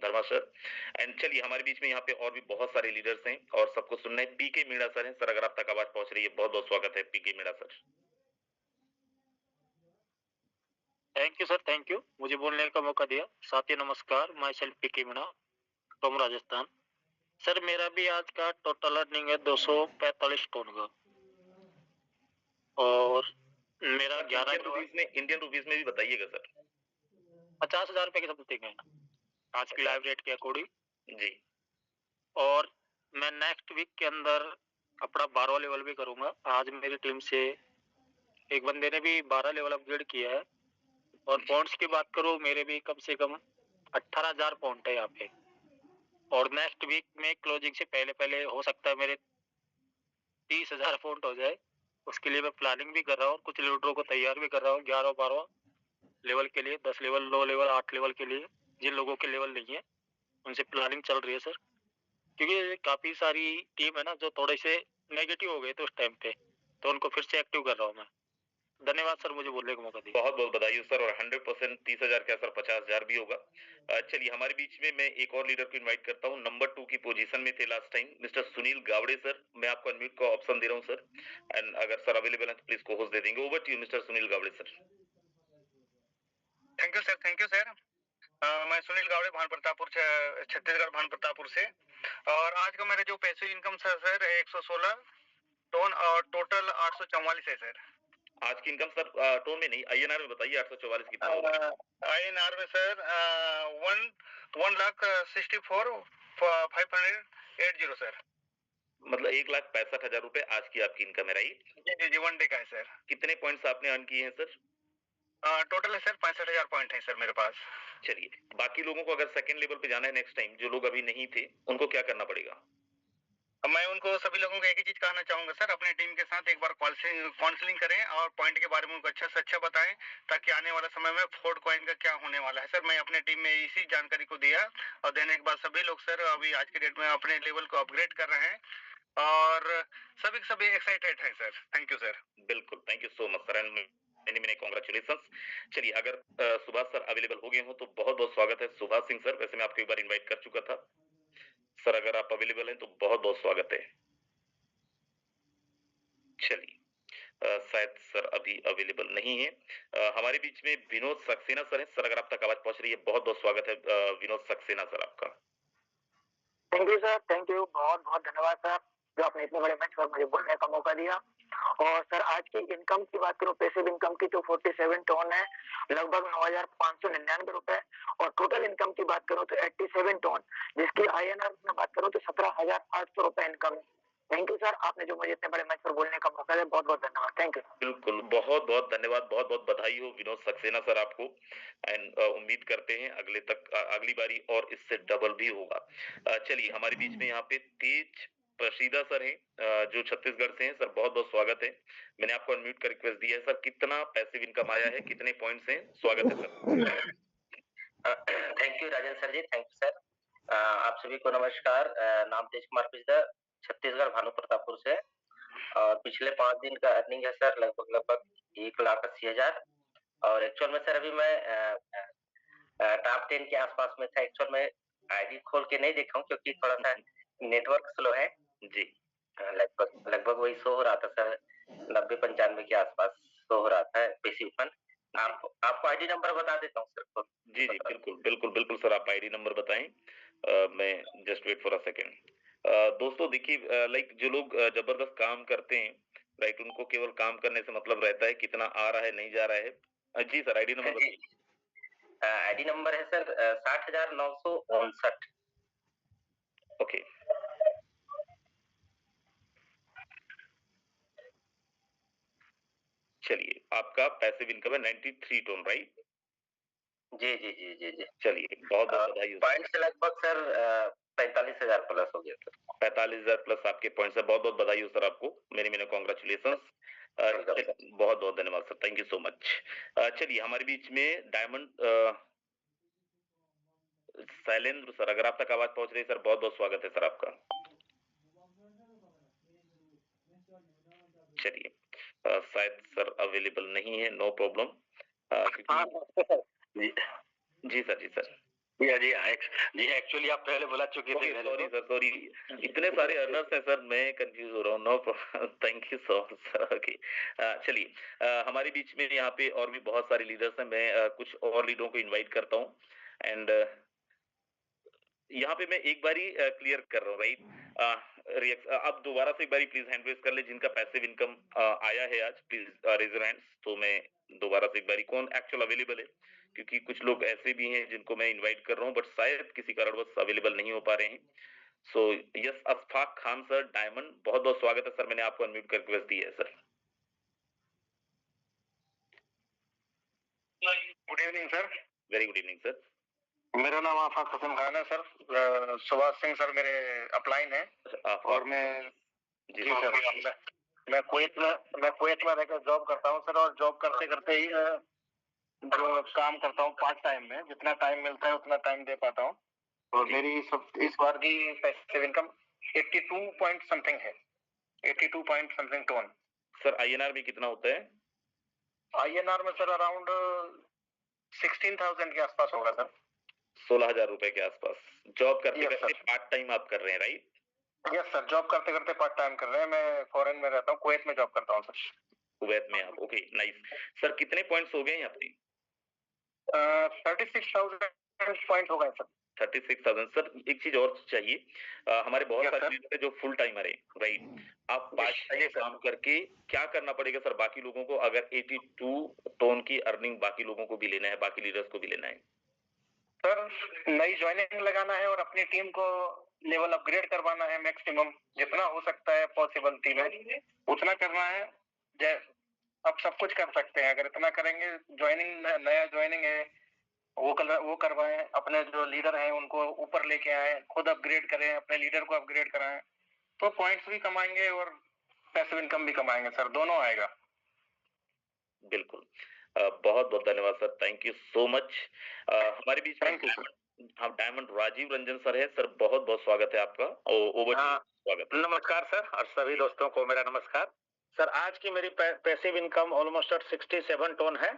Dharma sir. And चलिए, हमारे बीच में यहाँ पे और भी बहुत सारे लीडर्स हैं और सबको सुनना है। पीके मीणा सर हैं। सर, अगर आप तक आवाज पहुंच रही है, बहुत बहुत स्वागत है PK Meena sir. Thank you sir, thank you, मुझे बोलने का मौका दिया। साथी नमस्कार, myself PK Meena from Rajasthan. Sir, मेरा भी आज का टोटल अर्निंग है 245 टन का, और मेरा 11 इंडियन रुपीज में भी बताइएगा सर। 50,000 रुपए के समथिंग है आज की लाइव रेट के अकॉर्डिंग जी। और मैं नेक्स्ट वीक के अंदर अपना 12वां लेवल भी करूंगा। आज मेरी टीम से एक बंदे ने भी 12 लेवल अपग्रेड किया है। और पॉइंट्स की बात करूं, मेरे भी कम से कम 18,000 पॉइंट है यहाँ पे। और नेक्स्ट वीक में क्लोजिंग से पहले पहले हो सकता है मेरे 30,000 पॉइंट हो जाए। उसके लिए मैं प्लानिंग भी कर रहा हूँ, कुछ लीडरों को तैयार भी कर रहा हूँ 11-12 लेवल के लिए, 10 लेवल, 9 लेवल, 8 लेवल के लिए। जिन लोगों के लेवल नहीं है उनसे प्लानिंग चल रही है सर, क्योंकि काफी सारी टीम है ना जो थोड़े से नेगेटिव हो गए थे उस टाइम पे, तो उनको फिर से एक्टिव कर रहा हूँ मैं। धन्यवाद सर मुझे बोलने का मौका दिया। बहुत बहुत बधाई हो सर। और 100% 30,000 क्या सर 50,000 भी होगा। चलिए हमारे बीच में मैं एक और लीडर को इनवाइट करता हूँ। नंबर 2 की पोजीशन में थे last time mister Sunil Gawde sir. मैं आपको अनम्यूट का ऑप्शन दे रहा हूँ सर, एंड अगर सर अवेलेबल है तो प्लीज को होस्ट दे देंगे। Over to you mister Sunil Gawde sir. Thank you sir, thank you sir. मैं सुनील गावड़े भान प्रतापपुर से, छत्तीसगढ़ भान प्रतापपुर से। और आज का मेरा जो पैसिव इनकम सर 116 टोन और टोटल 844 है सर। आज की इनकम सर टोन में नहीं, INR में बताइए 844 कितना होगा? INR में सर 1,64,580 सर। मतलब 1,65,000 रुपए आज की आपकी इनकम है, राइट? जी जी जी, वन डे का है सर। कितने पॉइंट्स आपने अर्न किए हैं सर? टोटल है सर 65,000 पॉइंट है सर मेरे पास। चलिए, बाकी लोगों को अगर सेकंड लेवल पे जाना है नेक्स्ट टाइम, जो लोग अभी नहीं थे, उनको क्या करना पड़ेगा? मैं उनको सभी लोगों को एक ही चीज कहना चाहूंगा सर, अपने टीम के साथ एक बार काउंसलिंग करें और पॉइंट के बारे में उनको अच्छा से अच्छा बताएं, ताकि आने वाला समय में फोर्ड कॉइन का क्या होने वाला है सर। मैं अपने टीम में इसी जानकारी को दिया और देने के बाद सभी लोग सर अभी आज के डेट में अपने लेवल को अपग्रेड कर रहे हैं और सभी एक्साइटेड हैं सर। Thank you sir. बिल्कुल, thank you so much sir, and many congratulations. चलिए, अगर सुभाष सर अवेलेबल हो गए हो तो बहुत बहुत स्वागत है सुभाष सिंह सर। वैसे मैं आपको एक बार इनवाइट कर चुका था सर, अगर आप अवेलेबल हैं तो बहुत बहुत स्वागत है। चलिए, शायद सर अभी अवेलेबल नहीं है। हमारे बीच में विनोद सक्सेना सर हैं। सर अगर आप तक आवाज पहुंच रही है, बहुत बहुत स्वागत है विनोद सक्सेना सर आपका। Thank you sir, thank you, बहुत बहुत धन्यवाद सर, जो आपने इतने बड़े मंच पर मुझे बोलने का मौका दिया। और सर आज की इनकम की बात करूं, पैसिव इनकम की, तो 47 टोन है, लगभग 9,599 रुपए। और टोटल इनकम की बात करूं तो 87 टोन, जिसकी INR में बात करूं तो 17,800 रुपए इनकम है। थैंक यू सर, आपने जो मुझे इतने बड़े मंच पर बोलने का मौका दिया, बहुत बहुत धन्यवाद। Thank you. बिल्कुल, बहुत बहुत धन्यवाद, बहुत बहुत बधाई हो विनोद सक्सेना सर आपको। एंड उम्मीद करते हैं अगली बारी और इससे डबल भी होगा। चलिए, हमारे बीच में यहाँ पे तेज प्रसीदा सर हैं जो छत्तीसगढ़ से हैं। सर बहुत बहुत स्वागत है। मैंने आपको अनम्यूट का रिक्वेस्ट दिया है सर। कितना पैसिव इनकम आया है, कितने पॉइंट्स हैं? स्वागत है sir. Thank you Rajan sir ji, thank you sir. आप सभी को नमस्कार। नाम तेज कुमार पिछदा, छत्तीसगढ़ भानु प्रतापपुर से। और पिछले 5 दिन का अर्निंग है सर लगभग 1,80,000। और एक्चुअल में सर अभी मैं टॉप 10 के आसपास में था। एक्चुअल में आईडी खोल के नहीं देखा हूँ क्योंकि थोड़ा सा नेटवर्क स्लो है जी। लगभग वही शो हो रहा था सर, 90-95 के आसपास शो हो रहा था पैसिव फंड। आपको आईडी नंबर बता देता हूँ सर। जी जी, बिल्कुल बिल्कुल बिल्कुल सर, आप आईडी नंबर बताएं। मैं just wait for a second. दोस्तों देखिए, लाइक जो लोग जबरदस्त काम करते हैं, राइट, उनको केवल काम करने से मतलब रहता है, कितना आ रहा है नहीं जा रहा है। जी सर, आईडी नंबर बताइए। आईडी नंबर है सर 60,959। ओके, चलिए, आपका पैसिव इनकम है 93 टोन, राइट? जी जी जी जी जी। चलिए, बहुत बहुत बधाई हो। पॉइंट्स लगभग सर 45,000 प्लस हो गया सर। 45,000 प्लस आपके पॉइंट्स है। बहुत बहुत बधाई हो सर आपको। मेरे कांग्रेचुलेशंस। बहुत बहुत धन्यवाद sir, thank you so much. चलिए, हमारे बीच में डायमंड शैलेंद्र सर, अगर आप तक आवाज पहुंच रही है सर, बहुत बहुत स्वागत है सर आपका। चलिए, शायद सर अवेलेबल नहीं है, नो प्रॉब्लम। जी सर, जी सर। जी एक्चुअली आप पहले बुला चुके थे। सॉरी सर, सॉरी, इतने सारे अर्नर्स हैं सर, मैं कंफ्यूज हो रहा हूँ। No problem, thank you so much sir. Okay, चलिए, हमारे बीच में यहाँ पे और भी बहुत सारे लीडर्स हैं। मैं कुछ और लीडरों को इनवाइट करता हूँ। एंड यहाँ पे मैं एक बारी क्लियर कर रहा हूँ, राइट? आप दोबारा से एक बारी प्लीज हैंड रेज कर ले जिनका पैसिव इनकम आया है आज, प्लीज रेज योर हैंड्स। तो मैं दोबारा से एक बारी, कौन एक्चुअल अवेलेबल है, क्योंकि कुछ लोग ऐसे भी हैं जिनको मैं इनवाइट कर रहा हूँ बट शायद किसी कारणवश अवेलेबल नहीं हो पा रहे हैं। So yes Ashfaq Khan sir diamond, बहुत बहुत स्वागत है सर, मैंने आपको अनम्यूट कर रिक्वेस्ट दी है sir. Good evening sir. Very good evening sir. मेरा नाम आफाक हसन खान है सर। सुभाष सिंह सर मेरे अपलाइन है और मैं जी सर मैं कुवैत में रहकर जॉब करता हूँ सर, और जॉब करते करते ही जो काम करता हूँ पार्ट टाइम में, जितना टाइम मिलता है उतना टाइम दे पाता हूँ। और मेरी इस बार की पैसिव इनकम 82 पॉइंट समथिंग है, 82 point something tone. Sir INR में कितना होता है? आईएनआर में सर अराउंड 16,000 के आसपास होगा सर। 16,000 रुपए के आसपास। जॉब करते Yes, करते sir. पार्ट टाइम आप कर रहे हैं, राइट? यस सर, जॉब करते करते पार्ट टाइम कर रहे हैं। मैं फॉरेन में रहता हूँ, कुवैत में जॉब करता हूँ सर। कुवैत में आप, ओके नाइस। सर कितने पॉइंट्स हो गए यहाँ पे? 36,000 पॉइंट हो गए सर। 36,000। सर एक चीज और चाहिए, हमारे बहुत Yes, सारे sir. लोग हैं जो फुल टाइमर है, राइट? आप पार्ट टाइम Yes, sir. काम करके क्या करना पड़ेगा सर बाकी लोगों को, अगर 82 टोन की अर्निंग बाकी लोगों को भी लेना है, बाकी लीडर्स को भी लेना है? सर नई ज्वाइनिंग लगाना है और अपनी टीम को लेवल अपग्रेड करवाना है, मैक्सिमम जितना हो सकता है पॉसिबिलिटी में उतना करना है। अब सब कुछ कर सकते हैं, अगर इतना करेंगे। ज्वाइनिंग नया ज्वाइनिंग है वो करवाएं, अपने जो लीडर हैं उनको ऊपर लेके आए, खुद अपग्रेड करें, अपने लीडर को अपग्रेड कराएं, तो पॉइंट्स भी कमाएंगे और पैसिव इनकम भी कमाएंगे सर, दोनों आएगा। बिल्कुल। बहुत बहुत धन्यवाद sir, thank you so much. हमारे बीच में हम डायमंड राजीव रंजन सर है। सर बहुत बहुत स्वागत है आपका। ओवर स्वागत। नमस्कार सर, और सभी दोस्तों को मेरा नमस्कार। सर आज की मेरी पैसिव इनकम ऑलमोस्ट 67 टोन है,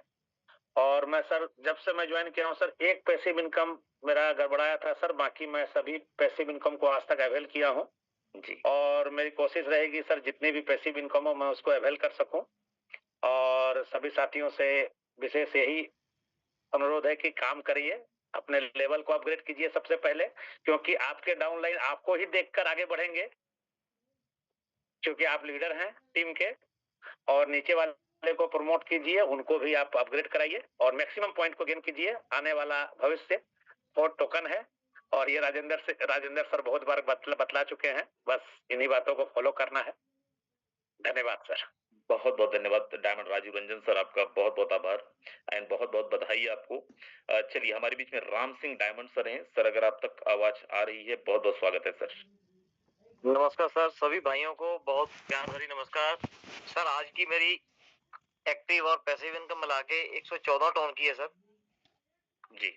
और मैं सर जब से मैं ज्वाइन किया हूँ सर एक पैसिव इनकम मेरा गड़बड़ाया था सर, बाकी मैं सभी पैसिव इनकम को आज तक अवेल किया हूँ जी। और मेरी कोशिश रहेगी सर जितनी भी पैसिव इनकम हो मैं उसको अवेल कर सकूं। और सभी साथियों से विशेष यही अनुरोध है कि काम करिए, अपने लेवल को अपग्रेड कीजिए सबसे पहले, क्योंकि आपके डाउनलाइन आपको ही देखकर आगे बढ़ेंगे, क्योंकि आप लीडर हैं टीम के। और नीचे वाले को प्रमोट कीजिए, उनको भी आप अपग्रेड कराइए और मैक्सिमम पॉइंट को गेन कीजिए। आने वाला भविष्य 4 टोकन है, और ये राजेंद्र सर बहुत बार बतला चुके हैं, बस इन्हीं बातों को फॉलो करना है। धन्यवाद सर। बहुत बहुत धन्यवाद डायमंड राजीव रंजन सर, आपका बहुत बहुत आभार एंड बहुत बहुत बधाई आपको। चलिए हमारे बीच में राम सिंह डायमंड सर हैं। सर अगर आप तक आवाज आ रही है, बहुत बहुत स्वागत है सर। नमस्कार सर, सभी भाइयों को बहुत प्यार भरी नमस्कार। सर आज की मेरी एक्टिव और पैसिव इनकम मिला के 114 टोन की है सर जी।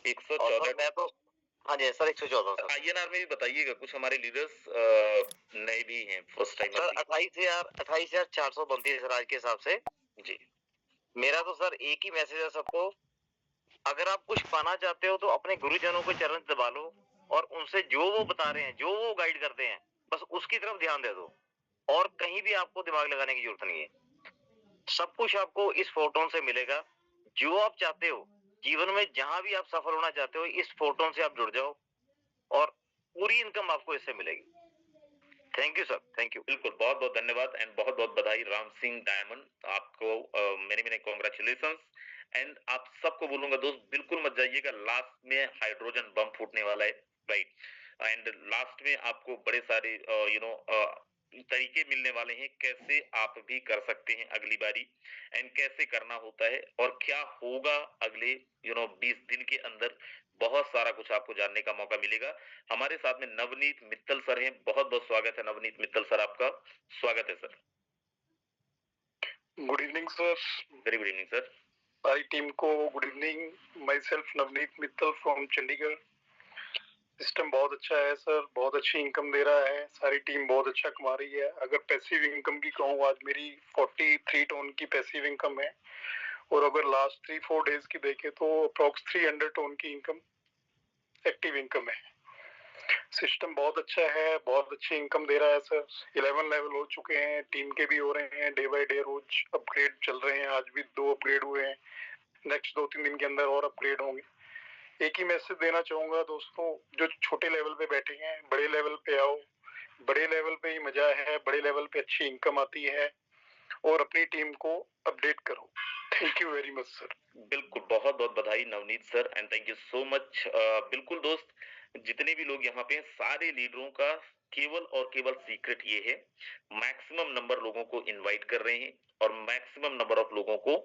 114। मैं तो हाँ जी सर 114 सर। आईएनआर में भी बताइएगा, कुछ हमारे लीडर्स नए भी हैं, फर्स्ट टाइम सर 28,400 बनती है सर आज के हिसाब से जी। मेरा तो सर एक ही मैसेज है सबको, अगर आप कुछ पाना चाहते हो तो अपने गुरुजनों के चरण दबा लो और उनसे जो वो बता रहे हैं, जो वो गाइड करते हैं, बस उसकी तरफ ध्यान दे दो और कहीं भी आपको दिमाग लगाने की जरूरत नहीं है। सब कुछ आपको इस फोटोन से मिलेगा। जो आप चाहते हो जीवन में, जहां भी आप सफल होना चाहते हो, इस फोटोन से आप जुड़ जाओ और पूरी इनकम आपको इससे मिलेगी। Thank you sir, thank you. बिल्कुल, बहुत बहुत धन्यवाद एंड बहुत बहुत बधाई राम सिंह डायमंड, आपको मेनी कॉन्ग्रेचुलेशन। एंड आप सबको बोलूंगा दोस्त, बिल्कुल मत जाइएगा, लास्ट में हाइड्रोजन बम फूटने वाला है, राइट? एंड लास्ट में आपको बड़े सारे तरीके मिलने वाले हैं, कैसे आप भी कर सकते हैं अगली बारी एंड कैसे करना होता है और क्या होगा अगले 20 दिन के अंदर। बहुत सारा कुछ आपको जानने का मौका मिलेगा। हमारे साथ में नवनीत मित्तल सर हैं, बहुत बहुत स्वागत है नवनीत मित्तल सर, आपका स्वागत है sir. Good evening sir. Very good evening sir. सारी टीम को good evening. My self Navneet Mittal from Chandigarh. System बहुत अच्छा है सर, बहुत अच्छी इनकम दे रहा है, सारी टीम बहुत अच्छा कमा रही है। अगर पैसिव इनकम की कहूँ, आज मेरी 43 टोन की पैसिव इनकम है, और अगर लास्ट 3-4 डेज की देखें तो अप्रोक्स 300 टोन की इनकम एक्टिव इनकम है। सिस्टम बहुत अच्छा है, बहुत अच्छी इनकम दे रहा है सर। 11 लेवल हो चुके हैं, टीम के भी हो रहे हैं, डे बाय डे रोज अपग्रेड चल रहे हैं। आज भी 2 अपग्रेड हुए हैं, नेक्स्ट 2-3 दिन के अंदर और अपग्रेड होंगे। एक ही मैसेज देना चाहूंगा दोस्तों, जो छोटे लेवल पे बैठे हैं, बड़े लेवल पे आओ। बड़े लेवल पे ही मजा है, बड़े लेवल पे अच्छी इनकम आती है, और अपनी टीम को अपडेट करो। Thank you very much sir. बिल्कुल, बहुत बहुत बधाई Navneet sir and thank you so much. बिल्कुल दोस्त, जितने भी लोग यहाँ पे हैं सारे लीडरों का केवल और केवल सीक्रेट ये है, मैक्सिमम नंबर लोगों को इनवाइट कर रहे हैं और मैक्सिमम नंबर ऑफ लोगों को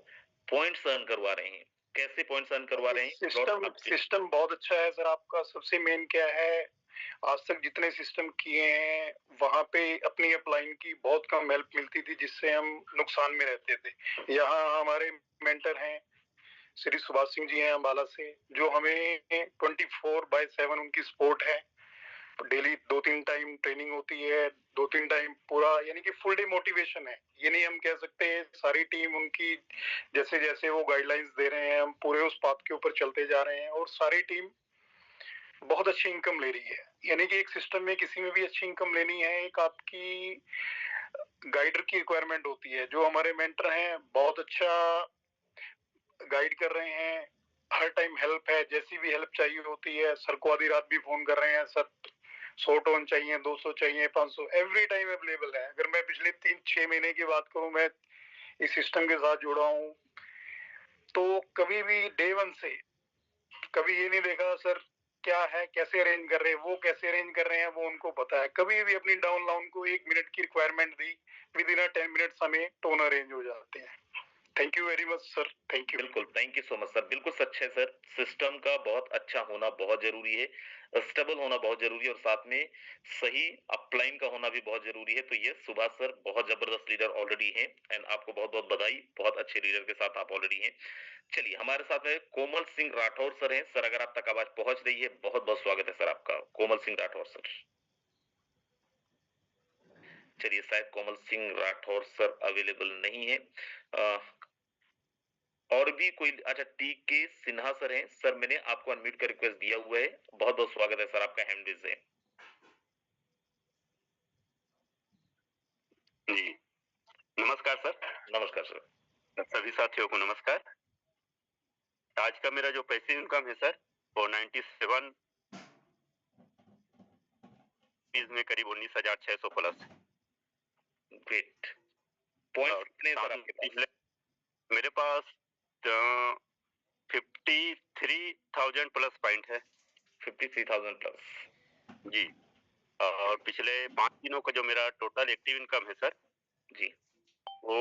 पॉइंट्स अर्न करवा रहे हैं। कैसे पॉइंट्स अर्न करवा रहे हैं? सिस्टम बहुत अच्छा है सर आपका। सबसे मेन क्या है, आज तक जितने सिस्टम किए हैं वहां पे अपनी अपलाइन की बहुत कम हेल्प मिलती थी, जिससे हम नुकसान में रहते थे। यहाँ हमारे मेंटर हैं श्री सुभाष सिंह जी हैं अम्बाला से, जो हमें 24/7 उनकी सपोर्ट है। डेली 2-3 टाइम ट्रेनिंग होती है, 2-3 टाइम पूरा, यानी कि फुल डे मोटिवेशन है। ये नहीं हम कह सकते सारी टीम उनकी जैसे जैसे वो गाइडलाइंस दे रहे हैं हम पूरे उस पाथ के ऊपर चलते जा रहे हैं, और सारी टीम बहुत अच्छी इनकम ले रही है। यानी कि एक सिस्टम में किसी में भी अच्छी इनकम लेनी है, एक आपकी गाइडर की रिक्वायरमेंट होती है। जो हमारे मेंटर हैं बहुत अच्छा गाइड कर रहे हैं, हर टाइम हेल्प है, जैसी भी हेल्प चाहिए होती है। सर को आधी रात भी फोन कर रहे हैं, सर 100 टोन चाहिए, 200 चाहिए, 500, एवरी टाइम अवेलेबल है। अगर मैं पिछले 3-6 महीने की बात करूं, मैं इस सिस्टम के साथ जुड़ा हूं, तो कभी भी डे 1 से कभी ये नहीं देखा सर क्या है, कैसे अरेंज कर रहे हैं, वो कैसे अरेंज कर रहे हैं वो उनको पता है। कभी भी अपनी डाउन लाउन को 1 मिनट की रिक्वायरमेंट दी, विद इन 10 मिनट्स हमें टोन अरेंज हो जाते हैं। Thank you very much sir, thank you. बिल्कुल, thank you so much sir. बिल्कुल सच है सर, सिस्टम का बहुत अच्छा होना बहुत जरूरी है, स्टेबल होना बहुत जरूरी है और साथ में सही अपलाइन का होना भी बहुत जरूरी है। तो ये सुभाष सर बहुत जबरदस्त लीडर ऑलरेडी हैं एंड आपको बहुत बहुत बधाई, बहुत अच्छे लीडर के साथ आप ऑलरेडी हैं। चलिए हमारे साथ में कोमल सिंह राठौर सर हैं। सर अगर आप तक आवाज पहुंच रही है, बहुत बहुत स्वागत है सर आपका, कोमल सिंह राठौर सर। चलिए शायद कोमल सिंह राठौर सर अवेलेबल नहीं है। और भी कोई, अच्छा टीके सिन्हा सर हैं। सर मैंने आपको अनम्यूट का रिक्वेस्ट दिया हुआ है, बहुत बहुत स्वागत है सर आपका, हैंड रेज है जी। नमस्कार सर। नमस्कार सर। सभी साथियों को नमस्कार। आज का मेरा जो पैसिव इनकम है सर वो 97 में करीब 19,600 प्लस। ग्रेट। पॉइंट कितने सर आपके पास? मेरे पास 53,000 प्लस पॉइंट है। 53,000 प्लस जी। और पिछले 5 दिनों का जो मेरा टोटल एक्टिव इनकम है सर जी, वो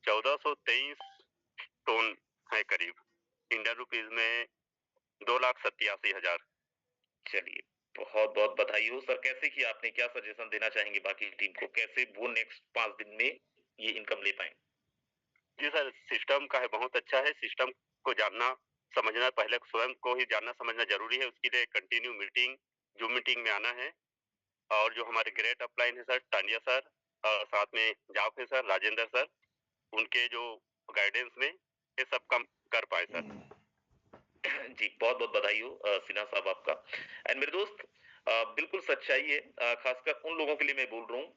1423 टोन है करीब, इंडियन रुपीज में 2,87,000। चलिए बहुत बहुत बधाई हो सर। कैसे किया आपने, क्या सजेशन देना चाहेंगे बाकी टीम को, कैसे वो नेक्स्ट 5 दिन में ये इनकम ले पाए? जी सर, सिस्टम का है बहुत अच्छा है। सिस्टम को जानना समझना, पहले स्वयं को ही जानना समझना जरूरी है। उसके लिए कंटिन्यू मीटिंग, जूम मीटिंग में आना है। और जो हमारे ग्रेट अपलाइन है सर, टांडिया सर, और साथ में जाप है सर, राजेंद्र सर, उनके जो गाइडेंस में ये सब काम कर पाए सर। जी बहुत बहुत बधाई हो सिन्हा साहब आपका। एंड मेरे दोस्त बिल्कुल सच्चाई है, खासकर उन लोगों के लिए मैं बोल रहा हूँ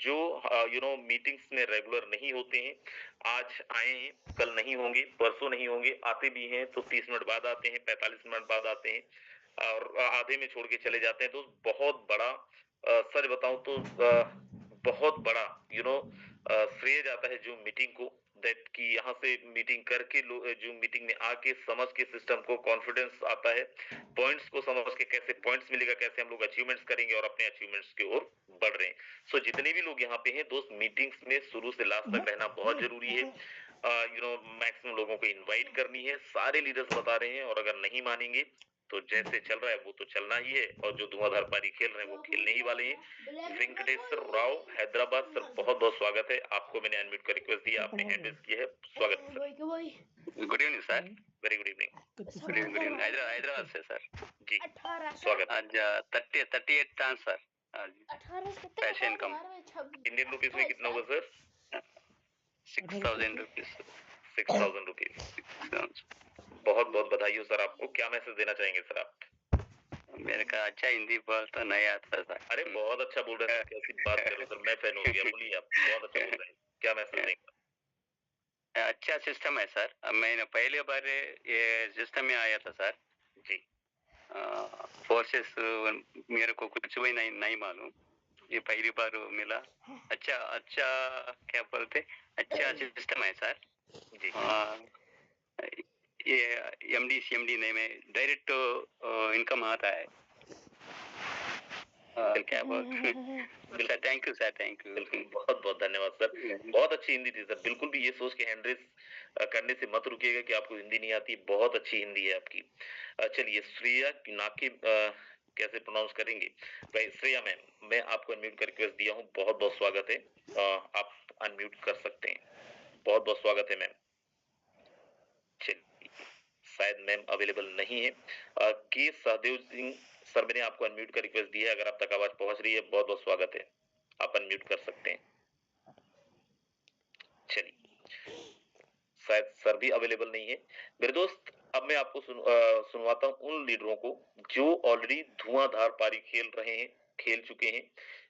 जो मीटिंग्स में रेगुलर नहीं होते हैं। आज आए हैं, कल नहीं होंगे, परसों नहीं होंगे, आते भी हैं तो 30 मिनट बाद आते हैं, 45 मिनट बाद आते हैं और आधे में छोड़ के चले जाते हैं। तो बहुत बड़ा सच बताऊं तो बहुत बड़ा श्रेय जाता है जूम मीटिंग को, दैट कि यहाँ से मीटिंग करके जूम मीटिंग में आके समझ के सिस्टम को कॉन्फिडेंस आता है, पॉइंट्स को समझ के कैसे पॉइंट्स मिलेगा, कैसे हम लोग अचीवमेंट्स करेंगे और अपने अचीवमेंट्स की ओर बढ़ रहे हैं। सो जितने भी लोग यहाँ पे हैं दोस्त, मीटिंग्स में शुरू से लास्ट तक रहना बहुत जरूरी है। मैक्सिमम लोगों को इन्वाइट करनी है, सारे लीडर्स बता रहे हैं और अगर नहीं मानेंगे तो जैसे चल रहा है वो तो चलना ही है और जो धुआंधार पारी खेल रहे हैं वो खेलने ही वाले हैं। वेंकटेश्वर राव हैदराबाद सर, बहुत बहुत स्वागत है आपको, मैंने अनम्यूट का रिक्वेस्ट दिया, आपने हैंड रेज किया है, स्वागत है sir. Good evening sir. Very good evening. Good evening. Hyderabad से सर जी स्वागत। आज 38 टन सर पैसे इनकम। इंडियन रुपीस में कितना होगा सर? 6,000 रुपीज। 6,000 रुपीज। बहुत बहुत बधाई हो सर आपको। क्या मैसेज देना चाहेंगे सर आप? मेरे का अच्छा हिंदी बोलता नहीं आता सर। अरे बहुत अच्छा बोल रहे हैं, कैसी बात कर रहे सर, मैं फैन हो गया, बोलिए आप, बहुत अच्छा बोल रहे हैं, क्या मैसेज देंगे? अच्छा सिस्टम है सर। मैंने पहली बार ये सिस्टम में आया था सर जी। फोर्सेस मेरे को कुछ भी नहीं मालूम, ये पहली बार मिला। अच्छा क्या बोलते, अच्छा सिस्टम है सर जी। ये एमडी सीएमडी नहीं में डायरेक्ट इनकम आता है। क्या बात। Thank you sir, thank you. बिल्कुल, बहुत-बहुत धन्यवाद सर। बहुत अच्छी हिंदी थी सर। बिल्कुल भी ये सोच के हैंड रेज़ करने से मत रुकिएगा कि आपको हिंदी नहीं आती। बहुत अच्छी हिंदी है आपकी। चलिए श्रेया नाकिब कैसे प्रोनाउंस करेंगे? भाई श्रेया मैम, मैं आपको अनम्यूट का रिक्वेस्ट दिया हूँ। बहुत-बहुत स्वागत है। आप अनम्यूट कर सकते हैं। बहुत-बहुत स्वागत है मैम। चलिए, शायद मैम अवेलेबल नहीं है। के सहदेव सिंह सर, मैंने आपको अनम्यूट का रिक्वेस्ट दिया है। अगर आप तक आवाज पहुंच रही है, बहुत-बहुत स्वागत है। आप अनम्यूट कर सकते हैं। चलिए, शायद सर भी अवेलेबल नहीं है। मेरे दोस्त, अब मैं आपको सुनवाता हूँ उन लीडरों को जो ऑलरेडी धुआंधार पारी खेल रहे हैं, खेल चुके हैं,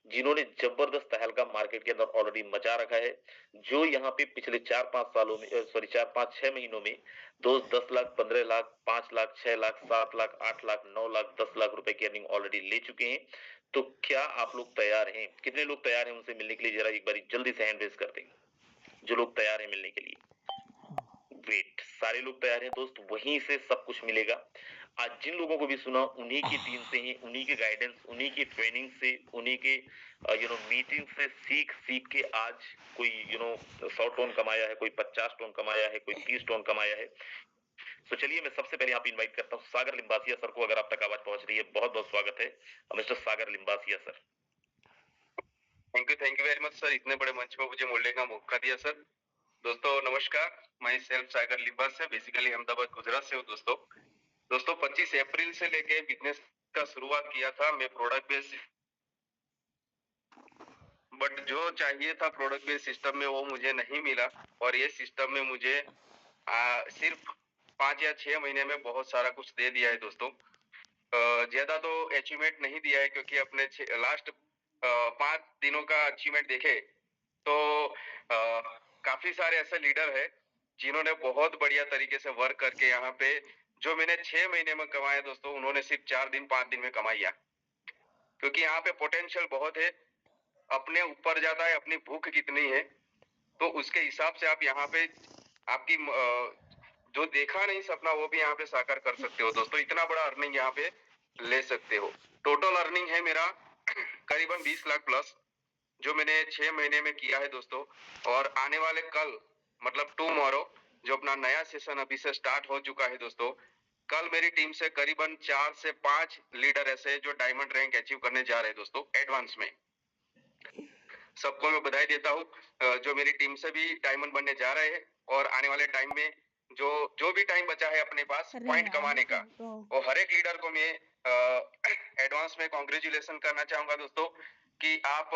जिन्होंने जबरदस्त तहलका मार्केट के अंदर ऑलरेडी मचा रखा है, जो यहाँ पे पिछले 4-5 सालों में 4-5-6 महीनों में 10 लाख, 15 लाख, 5 लाख, 6 लाख, 7 लाख, 8 लाख, 9 लाख, 10 लाख रुपए की अर्निंग ऑलरेडी ले चुके हैं। तो क्या आप लोग तैयार हैं? कितने लोग तैयार हैं उनसे मिलने के लिए? जरा एक बार जल्दी से हैंड रेज कर दें जो लोग तैयार हैं मिलने के लिए। वेट, सारे लोग तैयार हैं दोस्त, वहीं से सब कुछ मिलेगा। आज जिन लोगों को भी सुना उन्हीं की टीम से ही, उन्हीं के गाइडेंस, उन्हीं की ट्रेनिंग से, उन्हीं के मीटिंग से सीख के आज कोई 100 टोन कमाया है, कोई 50 टोन कमाया है, कोई 30 टोन कमाया है। तो चलिए मैं सबसे पहले यहाँ पे इनवाइट करता हूँ सागर लिम्बासिया सर को। अगर आप तक आवाज पहुंच रही है, बहुत बहुत स्वागत है mister Sagar Limbasiya sir. Thank you very much sir, इतने बड़े मंच में मुझे बोलने का मौका दिया सर। दोस्तों नमस्कार, मैं सेल्फ सागर लिम्बासिया, बेसिकली अहमदाबाद गुजरात से हूँ। दोस्तों 25 अप्रैल से लेके बिजनेस का शुरुआत किया था मैं प्रोडक्ट बेस्ड, बट जो चाहिए था प्रोडक्ट बेस्ड सिस्टम में वो मुझे नहीं मिला, और ये सिस्टम में मुझे सिर्फ 5 या 6 महीने में बहुत सारा कुछ दे दिया है दोस्तों। ज्यादा तो अचीवमेंट नहीं दिया है, क्योंकि अपने लास्ट 5 दिनों का अचीवमेंट देखे तो काफी सारे ऐसे लीडर है जिन्होंने बहुत बढ़िया तरीके से वर्क करके यहाँ पे जो मैंने 6 महीने में कमाया दोस्तों, उन्होंने सिर्फ 4 दिन 5 दिन में कमाया। क्योंकि यहाँ पे पोटेंशियल बहुत है, अपने ऊपर जाता है अपनी भूख कितनी है, तो उसके हिसाब से आप यहाँ पे आपकी जो देखा नहीं सपना वो भी यहाँ पे साकार कर सकते हो दोस्तों। इतना बड़ा अर्निंग यहाँ पे ले सकते हो। टोटल अर्निंग है मेरा करीबन 20 लाख प्लस, जो मैंने 6 महीने में किया है दोस्तों। और आने वाले कल मतलब टुमारो जो अपना नया सेशन अभी से स्टार्ट हो चुका है दोस्तों, कल मेरी टीम से करीबन 4 से 5 लीडर ऐसे जो डायमंड रैंक अचीव करने जा रहे हैं दोस्तों एडवांस में। सबको मैं बधाई देता हूँ जो मेरी टीम से भी डायमंड बनने जा रहे हैं, और आने वाले टाइम में जो भी टाइम बचा है अपने पास पॉइंट कमाने का, और हर एक लीडर को मैं एडवांस में कांग्रेचुलेशन करना चाहूंगा दोस्तों कि आप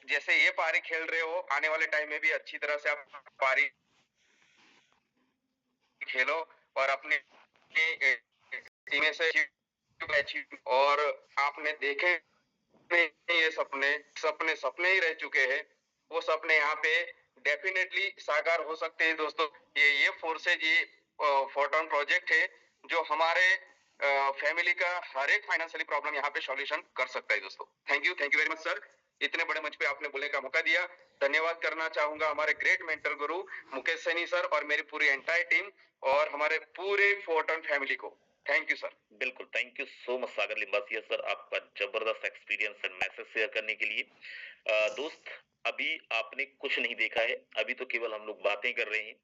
जैसे ये पारी खेल रहे हो, आने वाले टाइम में भी अच्छी तरह से आप पारी खेलो और अपने टीम से और आपने देखे ये सपने ही रह चुके हैं, वो सपने यहाँ पे डेफिनेटली साकार हो सकते हैं दोस्तों। ये फोर्सेज, ये फोटोन प्रोजेक्ट है जो हमारे फैमिली का हर एक फाइनेंशियली प्रॉब्लम यहाँ पे सॉल्यूशन कर सकता है दोस्तों। Thank you very much sir, इतने बड़े मंच पे आपने बोलने का मौका दिया। धन्यवाद करना चाहूंगा हमारे ग्रेट मेंटर गुरु मुकेश सैनी सर और मेरी पूरी एंटायर टीम और हमारे पूरे फोटोन फैमिली को। Thank you sir. बिल्कुल, thank you so much Sagar Limbasiya sir, आपका जबरदस्त एक्सपीरियंस एंड मैसेज शेयर करने के लिए। दोस्त, अभी आपने कुछ नहीं देखा है, अभी तो केवल हम लोग बातें कर रहे हैं,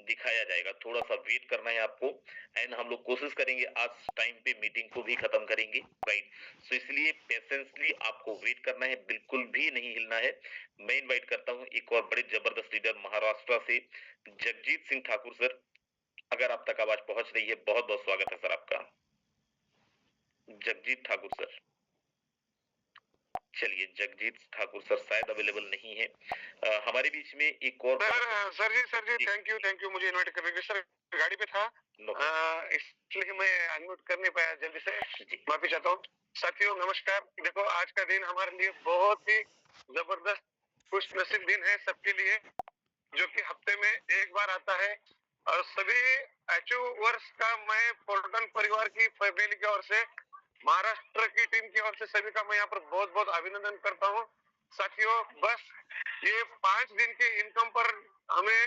दिखाया जाएगा। थोड़ा सा वेट करना है आपको, एंड हम लोग कोशिश करेंगे आज टाइम पे मीटिंग को भी खत्म करेंगे, राइट। सो इसलिए पेशेंसली आपको वेट करना है, बिल्कुल भी नहीं हिलना है। मैं इन्वाइट करता हूँ एक और बड़े जबरदस्त लीडर महाराष्ट्र से जगजीत सिंह ठाकुर सर। अगर आप तक आवाज पहुंच रही है, बहुत बहुत स्वागत है सर आपका। जगजीत ठाकुर सर, चलिए जगजीत ठाकुर सर शायद अवेलेबल नहीं है। हमारे बीच में एक और सर जी थैंक यू मुझे इनवाइट करने के लिए। सर गाड़ी पे था इसलिए मैं अनम्यूट कर नहीं पाया, जल्दी से माफी चाहता हूँ। साथियों नमस्कार। देखो आज का दिन हमारे लिए बहुत ही जबरदस्त खुश नसीब दिन है सबके लिए, जो कि हफ्ते में एक बार आता है। और सभी अचीवर्स का मैं पोर्टन परिवार की फैमिली की ओर से, महाराष्ट्र की टीम की ओर से सभी का मैं यहाँ पर बहुत बहुत अभिनंदन करता हूँ। साथियों बस ये 5 दिन के इनकम पर हमें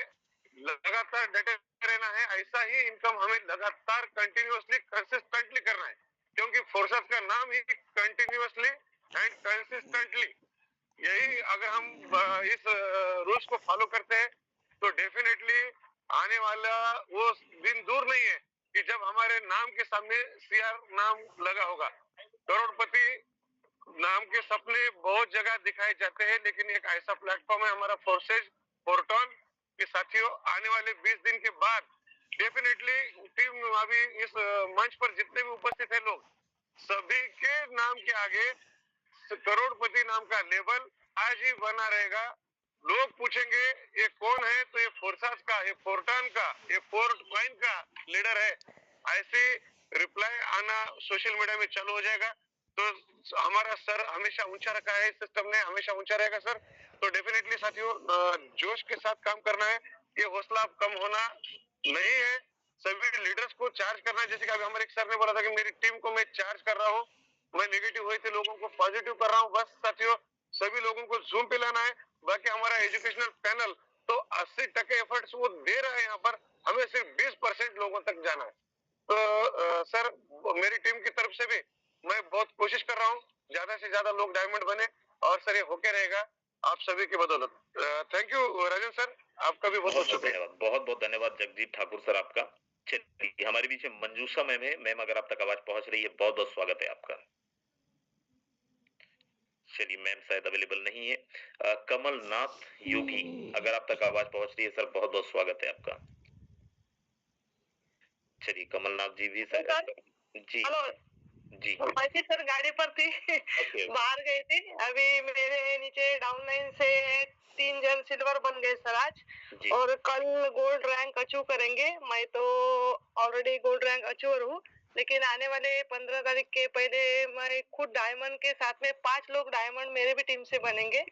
लगातार डटे रहना है, ऐसा ही इनकम हमें लगातार कंटिन्यूअसली कंसिस्टेंटली करना है, क्योंकि फोर्सेस का नाम ही कंटिन्यूअसली एंड कंसिस्टेंटली। यही अगर हम इस रूल्स को फॉलो करते हैं तो डेफिनेटली आने वाला वो दिन दूर नहीं है कि जब हमारे नाम के सामने सीआर नाम लगा होगा। करोड़पति नाम के सपने बहुत जगह दिखाए जाते हैं, लेकिन एक ऐसा प्लेटफॉर्म है हमारा फोर्सेज पोर्टल के साथियों, आने वाले 20 दिन के बाद डेफिनेटली टीम अभी इस मंच पर जितने भी उपस्थित हैं लोग, सभी के नाम के आगे करोड़पति नाम का लेबल आज ही बना रहेगा। लोग पूछेंगे ये कौन है, तो ये फोर्सास का, ये फोर्टान का, ये फोर्ट कॉइन का लीडर है, ऐसे रिप्लाई आना सोशल मीडिया में चालू हो जाएगा। तो हमारा सर हमेशा ऊंचा रखा है, सिस्टम ने हमेशा ऊंचा रहेगा सर। तो डेफिनेटली साथियों जोश के साथ काम करना है, ये हौसला कम होना नहीं है। सभी लीडर्स को चार्ज करना है, जैसे कि अभी हमारे एक सर ने बोला था कि मेरी टीम को मैं चार्ज कर रहा हूँ, मैं नेगेटिव हुए थे लोगों को पॉजिटिव कर रहा हूँ। बस साथियों सभी लोगों को जूम पे लाना है। बाकी हमारा एजुकेशनल पैनल तो 80% एफर्ट्स वो दे रहा है, यहाँ पर हमें सिर्फ 20% लोगों तक जाना है। तो सर मेरी टीम की तरफ से भी मैं बहुत कोशिश कर रहा हूँ ज्यादा से ज्यादा लोग डायमंड बने, और सर ये होके रहेगा आप सभी की बदौलत। थैंक यू राजन सर, आपका भी बहुत बहुत शुक्रिया। बहुत बहुत धन्यवाद जगजीत ठाकुर सर आपका। चलिए हमारे बीच में मंजूषा मैम है। मैम अगर आप तक आवाज पहुंच रही है, बहुत बहुत स्वागत है आपका। चलिए मैम शायद अवेलेबल नहीं है। कमलनाथ योगी अगर आप तक आवाज पहुंच रही है सर, बहुत बहुत स्वागत है आपका। चलिए कमलनाथ जी भी शायद जी जी सर गाड़ी पर थी, बाहर गई थी। अभी मेरे नीचे डाउन लाइन से 3 जन सिल्वर बन गए सर आज, और कल गोल्ड रैंक अचीव करेंगे। मैं तो ऑलरेडी गोल्ड रैंक अचीवर हूँ, लेकिन आने वाले 15 तारीख के पहले मैं खुद डायमंड के साथ में 5 लोग डायमंड मेरे भी टीम से बनेंगे।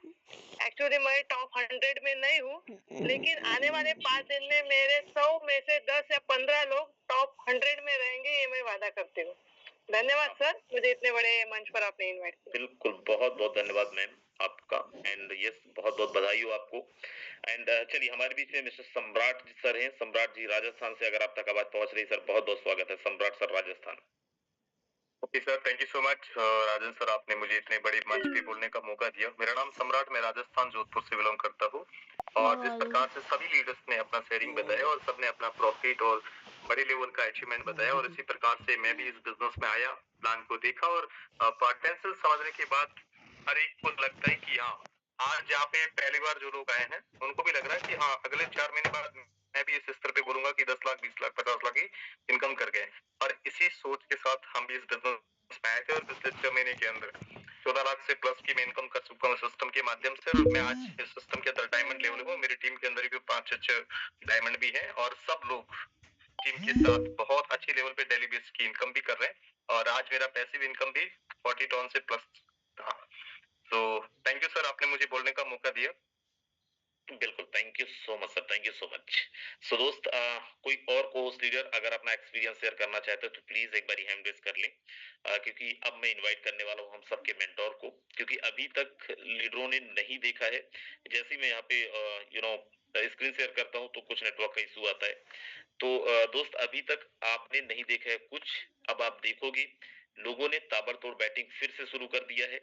एक्चुअली मैं टॉप 100 में नहीं हूँ, लेकिन आने वाले 5 दिन में मेरे 100 में से 10 या 15 लोग टॉप 100 में रहेंगे, ये मैं वादा करती हूँ। धन्यवाद सर, मुझे इतने बड़े मंच पर आपने इनवाइट किया। बिल्कुल, बहुत बहुत धन्यवाद मैम आपका। एंड यस, बहुत बहुत बधाई हो आपको। एंड चलिए हमारे बीच में मिस्टर सम्राट जी सर हैं। सम्राट जी राजस्थान से अगर आप तक आवाज पहुंच रही सर, बहुत बहुत स्वागत है सम्राट sir Rajasthan. Okay sir, thank you so much Rajan sir, आपने मुझे इतने बड़े मंच पे बोलने का मौका दिया। मेरा नाम सम्राट, मैं राजस्थान जोधपुर से बिलोंग करता हूँ। और जिस प्रकार से सभी लीडर्स ने अपना शेयरिंग बताया और सबने अपना प्रॉफिट और बड़े लेवल का अचीवमेंट बताया, और इसी प्रकार से मैं भी इस बिजनेस में आया, प्लान को देखा, और पोटेंशियल समझने के बाद हर एक को लगता है कि हाँ, आज यहाँ पे पहली बार जो लोग आए हैं उनको भी लग रहा है कि हाँ, अगले 4 महीने बाद मैं भी इस स्तर पे बोलूंगा कि 10 लाख 20 लाख 50 लाख की इनकम कर गए। और इसी सोच के साथ हम भी इस बिजनेस में आए थे, और पिछले 6 महीने के अंदर 14 लाख से प्लस की मैं इनकम कर चुका हूँ सिस्टम के माध्यम से। और मैं आज इस सिस्टम के अंदर डायमंड लेवल हूँ। मेरी टीम के अंदर भी 5-6 डायमंड भी है, और सब लोग टीम के साथ बहुत अच्छी लेवल पे डेली बेस की इनकम भी कर रहे हैं। और आज मेरा पैसिव इनकम भी 40 टन से प्लस था। तो थैंक यू सर, आपने मुझे बोलने का मौका दिया। बिल्कुल, thank you so much sir, thank you so much. So दोस्त, कोई और कोर्स लीडर अगर अपना एक्सपीरियंस शेयर करना चाहते हो तो प्लीज एक बार हैंड रेज कर लें, क्योंकि अब मैं इनवाइट करने वाला हूं हम सबके मेंटोर को, क्योंकि अभी तक लीडरों ने नहीं देखा है। जैसे ही मैं यहाँ पे स्क्रीन शेयर करता हूं तो कुछ नेटवर्क का इशू आता है। तो दोस्त अभी तक आपने नहीं देखा है कुछ, अब आप देखोगे। लोगों ने ताबड़तोड़ बैटिंग फिर से शुरू कर दिया है।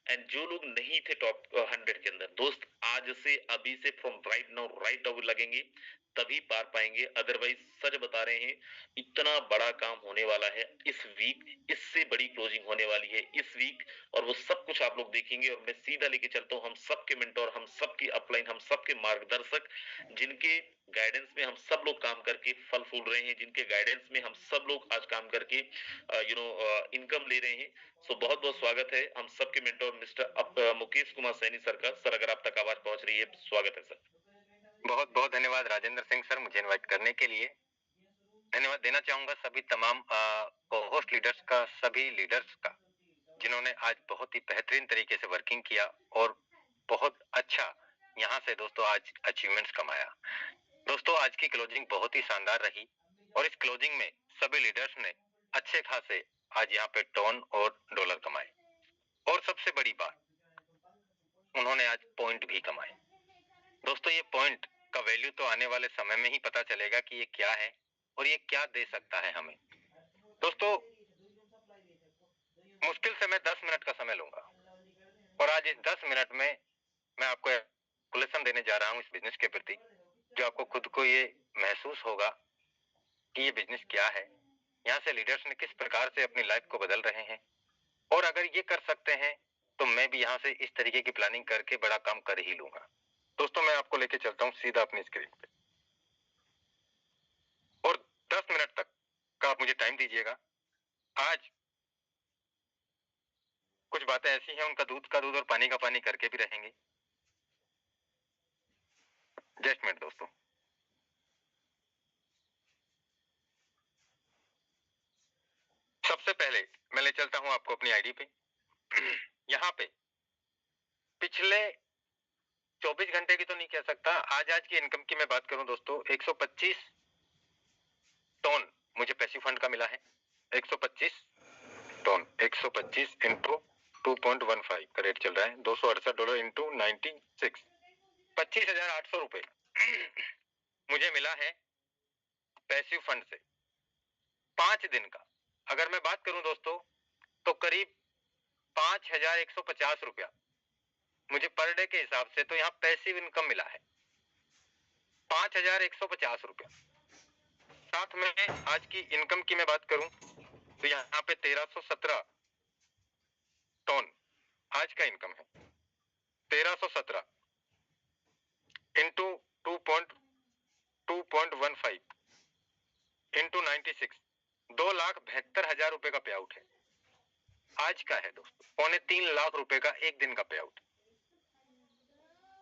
एंड जो लोग नहीं थे टॉप 100 के अंदर, दोस्त आज से अभी से फ्रॉम राइट नाउ राइट अवर लगेंगे, तभी पार पाएंगे। अदरवाइज सच बता रहे हैं, इतना बड़ा काम होने वाला है इस वीक, इससे बड़ी क्लोजिंग होने वाली है इस वीक, और वो सब कुछ आप लोग देखेंगे। और मैं सीधा लेके चलता हूँ हम सबके मेंटोर, हम सबकी अपलाइन, हम सबके मार्गदर्शक, जिनके गाइडेंस में हम सब लोग काम करके फल फूल रहे हैं, जिनके गाइडेंस में हम सब लोग आज काम करके इनकम ले रहे हैं। सो बहुत बहुत स्वागत है हम सबके mentor mister Mukesh Kumar Saini sir का। सर अगर आप तक आवाज पहुंच रही है, स्वागत है सर। बहुत बहुत धन्यवाद राजेंद्र सिंह सर, मुझे इनवाइट करने के लिए। धन्यवाद देना चाहूंगा सभी तमाम होस्ट लीडर्स का, सभी लीडर्स का, जिन्होंने आज बहुत ही बेहतरीन तरीके से वर्किंग किया और बहुत अच्छा यहाँ से दोस्तों आज अचीवमेंट्स कमाया। दोस्तों आज की क्लोजिंग बहुत ही शानदार रही, और इस क्लोजिंग में सभी लीडर्स ने अच्छे खासे आज यहाँ पे टोन और डॉलर कमाए, और सबसे बड़ी बात, उन्होंने आज पॉइंट भी कमाए। दोस्तों ये पॉइंट का वैल्यू तो आने वाले समय में ही पता चलेगा कि ये क्या है और ये क्या दे सकता है हमें। दोस्तों मुश्किल से मैं 10 मिनट का समय लूंगा और आज इस 10 मिनट में मैं आपको कैलकुलेशन देने जा रहा हूं इस बिजनेस के प्रति, जो आपको खुद को ये महसूस होगा कि ये बिजनेस क्या है, यहाँ से लीडर्स ने किस प्रकार से अपनी लाइफ को बदल रहे हैं, और अगर ये कर सकते हैं तो मैं भी यहाँ से इस तरीके की प्लानिंग करके बड़ा काम कर ही लूंगा। दोस्तों, मैं आपको लेके चलता हूँ सीधा अपनी स्क्रीन पे, और 10 मिनट तक का आप मुझे टाइम दीजिएगा। आज कुछ बातें ऐसी हैं, उनका दूध का दूध और पानी का पानी करके भी रहेंगे। जस्ट मिनट दोस्तों। सबसे पहले मैं ले चलता हूं आपको अपनी आईडी पे। यहाँ पे पिछले 24 घंटे की तो नहीं कह सकता, आज की इनकम की मैं बात करूं दोस्तों, 125 टन मुझे पैसिव फंड का मिला है। 125 टन, 125 इंटू 2.15 का रेट चल रहा है, $268 इंटू 96, 25,800 रुपए मुझे मिला है पैसिव फंड से 5 दिन का। अगर मैं बात करूं दोस्तों तो करीब 5,150 रुपया मुझे पर डे के हिसाब से तो यहाँ पैसिव इनकम मिला है, 5,150 रुपया। साथ में आज की इनकम की मैं बात करूं तो यहाँ पे 1317 टन आज का इनकम है। 1317 इंटू 2.15 इंटू 96, 2,72,000 रुपए का पे आउट है आज का है दोस्तों। 2.25 लाख रुपए का एक दिन का पे आउट।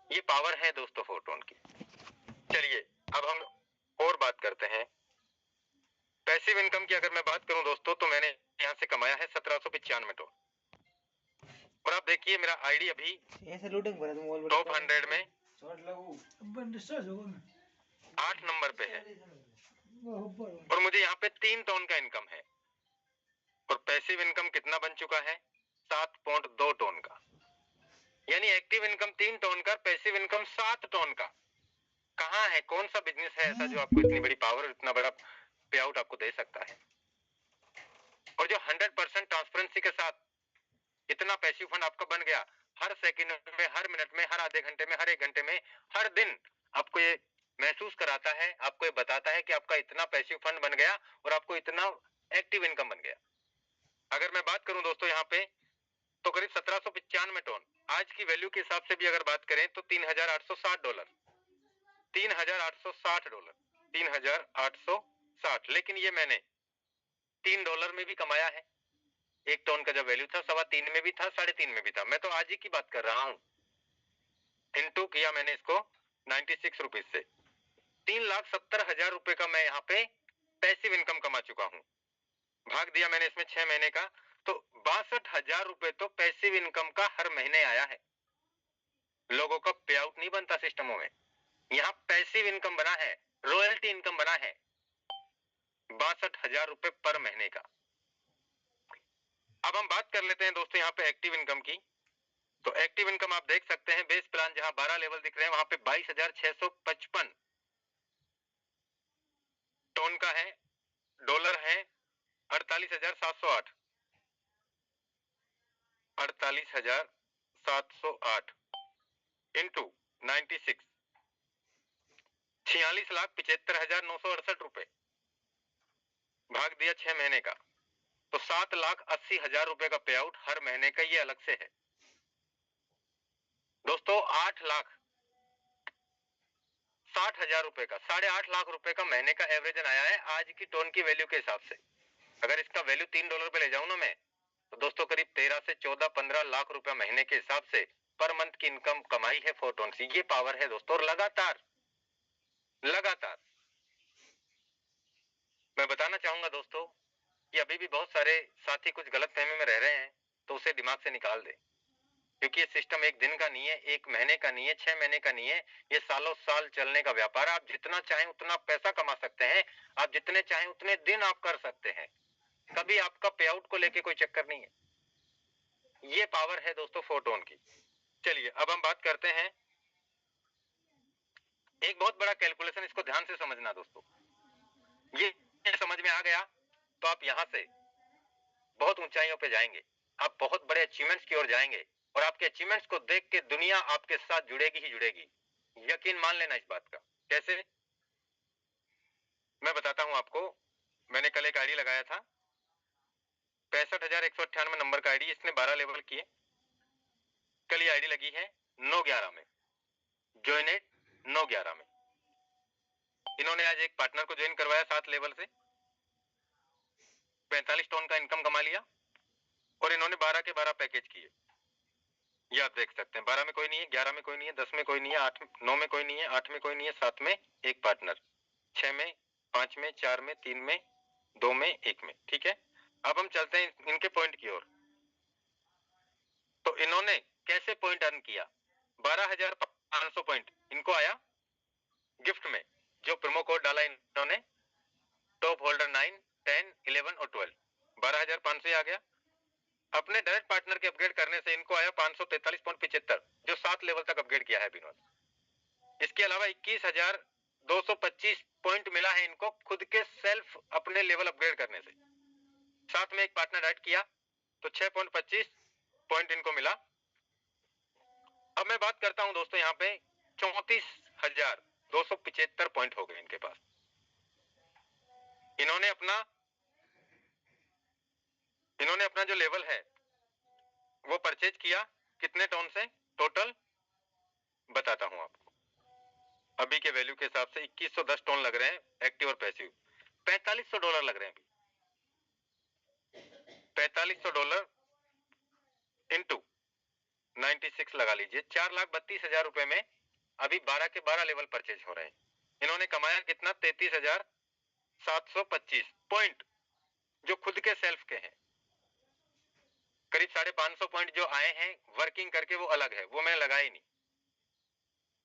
ये पावर है दोस्तों 4 टन की। चलिए अब हम और बात करते हैं पैसिव इनकम की। अगर मैं बात करूं दोस्तों तो मैंने यहाँ से कमाया है 1795 टन, और आप देखिए मेरा आईडी अभी टॉप 100 में 8 नंबर पे है, और मुझे यहाँ पे 3 टन का इनकम है, और पैसिव इनकम कितना बन चुका है 7.2 टन का। यानी एक्टिव इनकम 3 टन का, पैसिव इनकम 7 टन का। कहाँ है, कौन सा बिजनेस है ऐसा जो आपको इतनी बड़ी पावर, इतना बड़ा पे आउट आपको दे सकता है, और जो 100% ट्रांसपेरेंसी के साथ इतना पैसिव फंड आपका बन गया। हर सेकंड में, हर मिनट में, हर आधे घंटे में, हर 1 घंटे में, हर दिन आपको ये महसूस कराता है, आपको ये बताता है कि आपका इतना पैसिव फंड बन गया और आपको इतना एक्टिव इनकम बन गया। अगर मैं बात करूं दोस्तों यहाँ पे तो करीब 1795 टन आज की वैल्यू के हिसाब से भी अगर बात करें तो $3,860, $3,860, 3,860। लेकिन ये मैंने $3 में भी कमाया है। 1 टन का जब वैल्यू था 3.25 में भी था, 3.5 में भी था। मैं तो आज ही की बात कर रहा हूं। इंटू किया मैंने इसको 96 रुपीज से, 3,70,000 रुपए का मैं यहाँ पे पैसिव इनकम कमा चुका हूँ। भाग दिया मैंने इसमें 6 महीने का तो 62,000 रुपए तो पैसिव इनकम का हर महीने आया है। लोगों का पे आउट नहीं बनता सिस्टमों में, यहाँ पैसिव इनकम बना है, रॉयल्टी इनकम बना है 62,000 रुपए पर महीने का। अब हम बात कर लेते हैं दोस्तों यहाँ पे एक्टिव इनकम की। तो एक्टिव इनकम आप देख सकते हैं, बेस प्लान जहां 12 लेवल दिख रहे हैं वहां पे 22,655 टन का है। डॉलर है 48,708, 48,708 इंटू 96, 46,75,968 रुपए। भाग दिया 6 महीने का तो 7,80,000 रुपए का पे आउट हर महीने का, ये अलग से है दोस्तों। 8,60,000 रुपए का, 8.5 लाख रुपए का महीने का एवरेज आया है आज की टोन की वैल्यू के हिसाब से। अगर इसका वैल्यू $3 पे ले जाऊं ना मैं तो दोस्तों करीब 13 से 14-15 लाख रुपए महीने के हिसाब से पर मंथ की इनकम कमाई है 4 टन से। ये पावर है दोस्तों, और लगातार मैं बताना चाहूंगा दोस्तों कि अभी भी बहुत सारे साथी कुछ गलतफहमी में रह रहे हैं, तो उसे दिमाग से निकाल दे, क्योंकि ये सिस्टम 1 दिन का नहीं है, 1 महीने का नहीं है, 6 महीने का नहीं है, ये सालों साल चलने का व्यापार है। आप जितना चाहें उतना पैसा कमा सकते हैं, आप जितने चाहें उतने दिन आप कर सकते हैं, कभी आपका पे आउट को लेके कोई चक्कर नहीं है। ये पावर है दोस्तों 4 टन की। चलिए अब हम बात करते हैं एक बहुत बड़ा कैलकुलेशन, इसको ध्यान से समझना दोस्तों। ये समझ में आ गया तो आप यहां से बहुत ऊंचाइयों पे जाएंगे, आप बहुत बड़े अचीवमेंट्स की ओर जाएंगे, और आपके अचीवमेंट्स को देख के दुनिया आपके साथ जुड़ेगी ही जुड़ेगी, यकीन मान लेना इस बात का। कैसे, मैं बताता हूं आपको। मैंने कल एक आईडी लगाया था 65,198 नंबर का आईडी, इसने 12 लेवल किए। कल ये आईडी लगी है 9/11 में, ज्वाइनेट 9/11 में। इन्होंने आज एक पार्टनर को ज्वाइन करवाया 7 लेवल से, 45 टन का इनकम कमा लिया और इन्होंने 12 के 12 पैकेज किए। ये आप देख सकते हैं, 12 में कोई नहीं है, 11 में कोई नहीं है, 10 में कोई नहीं है, 8 9 में कोई नहीं है, 8 में कोई नहीं है, 7 में एक पार्टनर, 6 में, 5 में, 4 में, 3 में, 2 में, 1 में। ठीक है, अब हम चलते हैं इनके पॉइंट की ओर। तो इन्होंने कैसे पॉइंट अर्न किया? 12,500 पॉइंट इनको आया गिफ्ट में, जो प्रोमो कोड डाला इन्होंने, टॉप होल्डर 9, 10, 11 और 12, 12,500 आ गया। अपने डायरेक्ट पार्टनर के अपग्रेड करने से इनको आया 543.75, जो 7 लेवल तक अपग्रेड किया है इन्होंने। इसके अलावा 21,225 पॉइंट मिला है इनको खुद के सेल्फ अपने लेवल अपग्रेड करने से। साथ में एक पार्टनर ऐड किया तो 6.25 पॉइंट इनको मिला। अब मैं बात करता हूं दोस्तों, यहाँ पे 34,275 पॉइंट हो गए इनके पास। इन्होंने अपना जो लेवल है वो परचेज किया कितने टन से, टोटल बताता हूं आपको। अभी के वैल्यू के हिसाब से 2110 टन लग रहे हैं एक्टिव और पैसिव। $4500 लग रहे हैं अभी। $4500 इंटू 96 लगा लीजिए, 4,32,000 रुपए में अभी 12 के 12 लेवल परचेज हो रहे हैं। इन्होंने कमाया कितना? 33,725 पॉइंट, जो खुद के सेल्फ के हैं। करीब 550 पॉइंट जो आए हैं वर्किंग करके, वो अलग है, वो मैंने लगाया ही नहीं।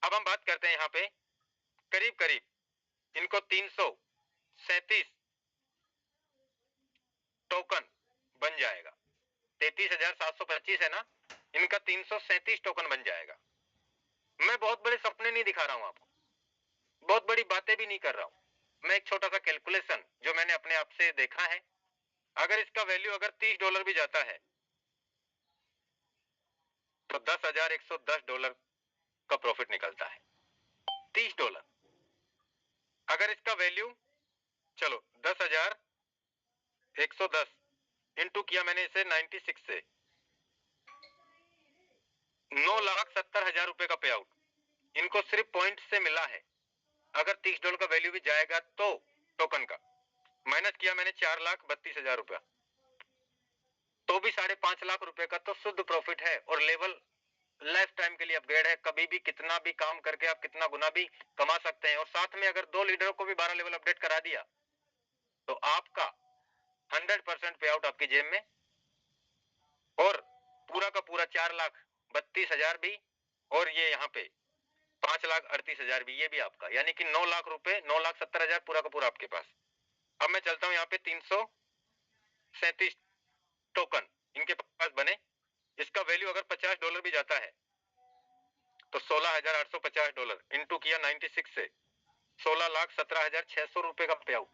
अब हम बात करते हैं यहाँ पे, करीब करीब इनको 337 टोकन बन जाएगा। 33,725 है ना, इनका 337 टोकन बन जाएगा। मैं बहुत बड़े सपने नहीं दिखा रहा हूं आपको, बहुत बड़ी बातें भी नहीं कर रहा हूं। मैं एक छोटा सा कैलकुलेशन जो मैंने अपने आप से देखा है, अगर इसका वैल्यू अगर $30 भी जाता है तो $10,110 का प्रॉफिट निकलता है। $30 अगर इसका वैल्यू, चलो 10,110 इंटू किया मैंने इसे 96 से, 9,70,000 रुपए का पे आउट इनको सिर्फ पॉइंट से मिला है। अगर $30 का वैल्यू भी जाएगा तो टोकन का, माइनस किया मैंने 4,32,000 रुपया, तो भी 5.5 लाख रुपए का तो शुद्ध प्रॉफिट है। और लेवल लाइफ टाइम के लिए अपग्रेड है, कभी भी कितना भी काम करके आप कितना गुना भी कमा सकते हैं। और साथ में अगर 2 लीडरों को भी 12 लेवल अपडेट करा दिया तो आपका 100% पे आउट आपकी जेब में, और पूरा का पूरा 4,32,000 भी, और ये यहाँ पे 5,38,000 भी, ये भी आपका, यानी कि 9 लाख रुपए, 9,70,000 पूरा का पूरा आपके पास। अब मैं चलता हूं यहाँ पे 337 टोकन इनके पास बने। इसका वैल्यू अगर $50 भी जाता है तो $16,850 इंटू किया 96 से, 16,17,600 रुपए का पे आउट।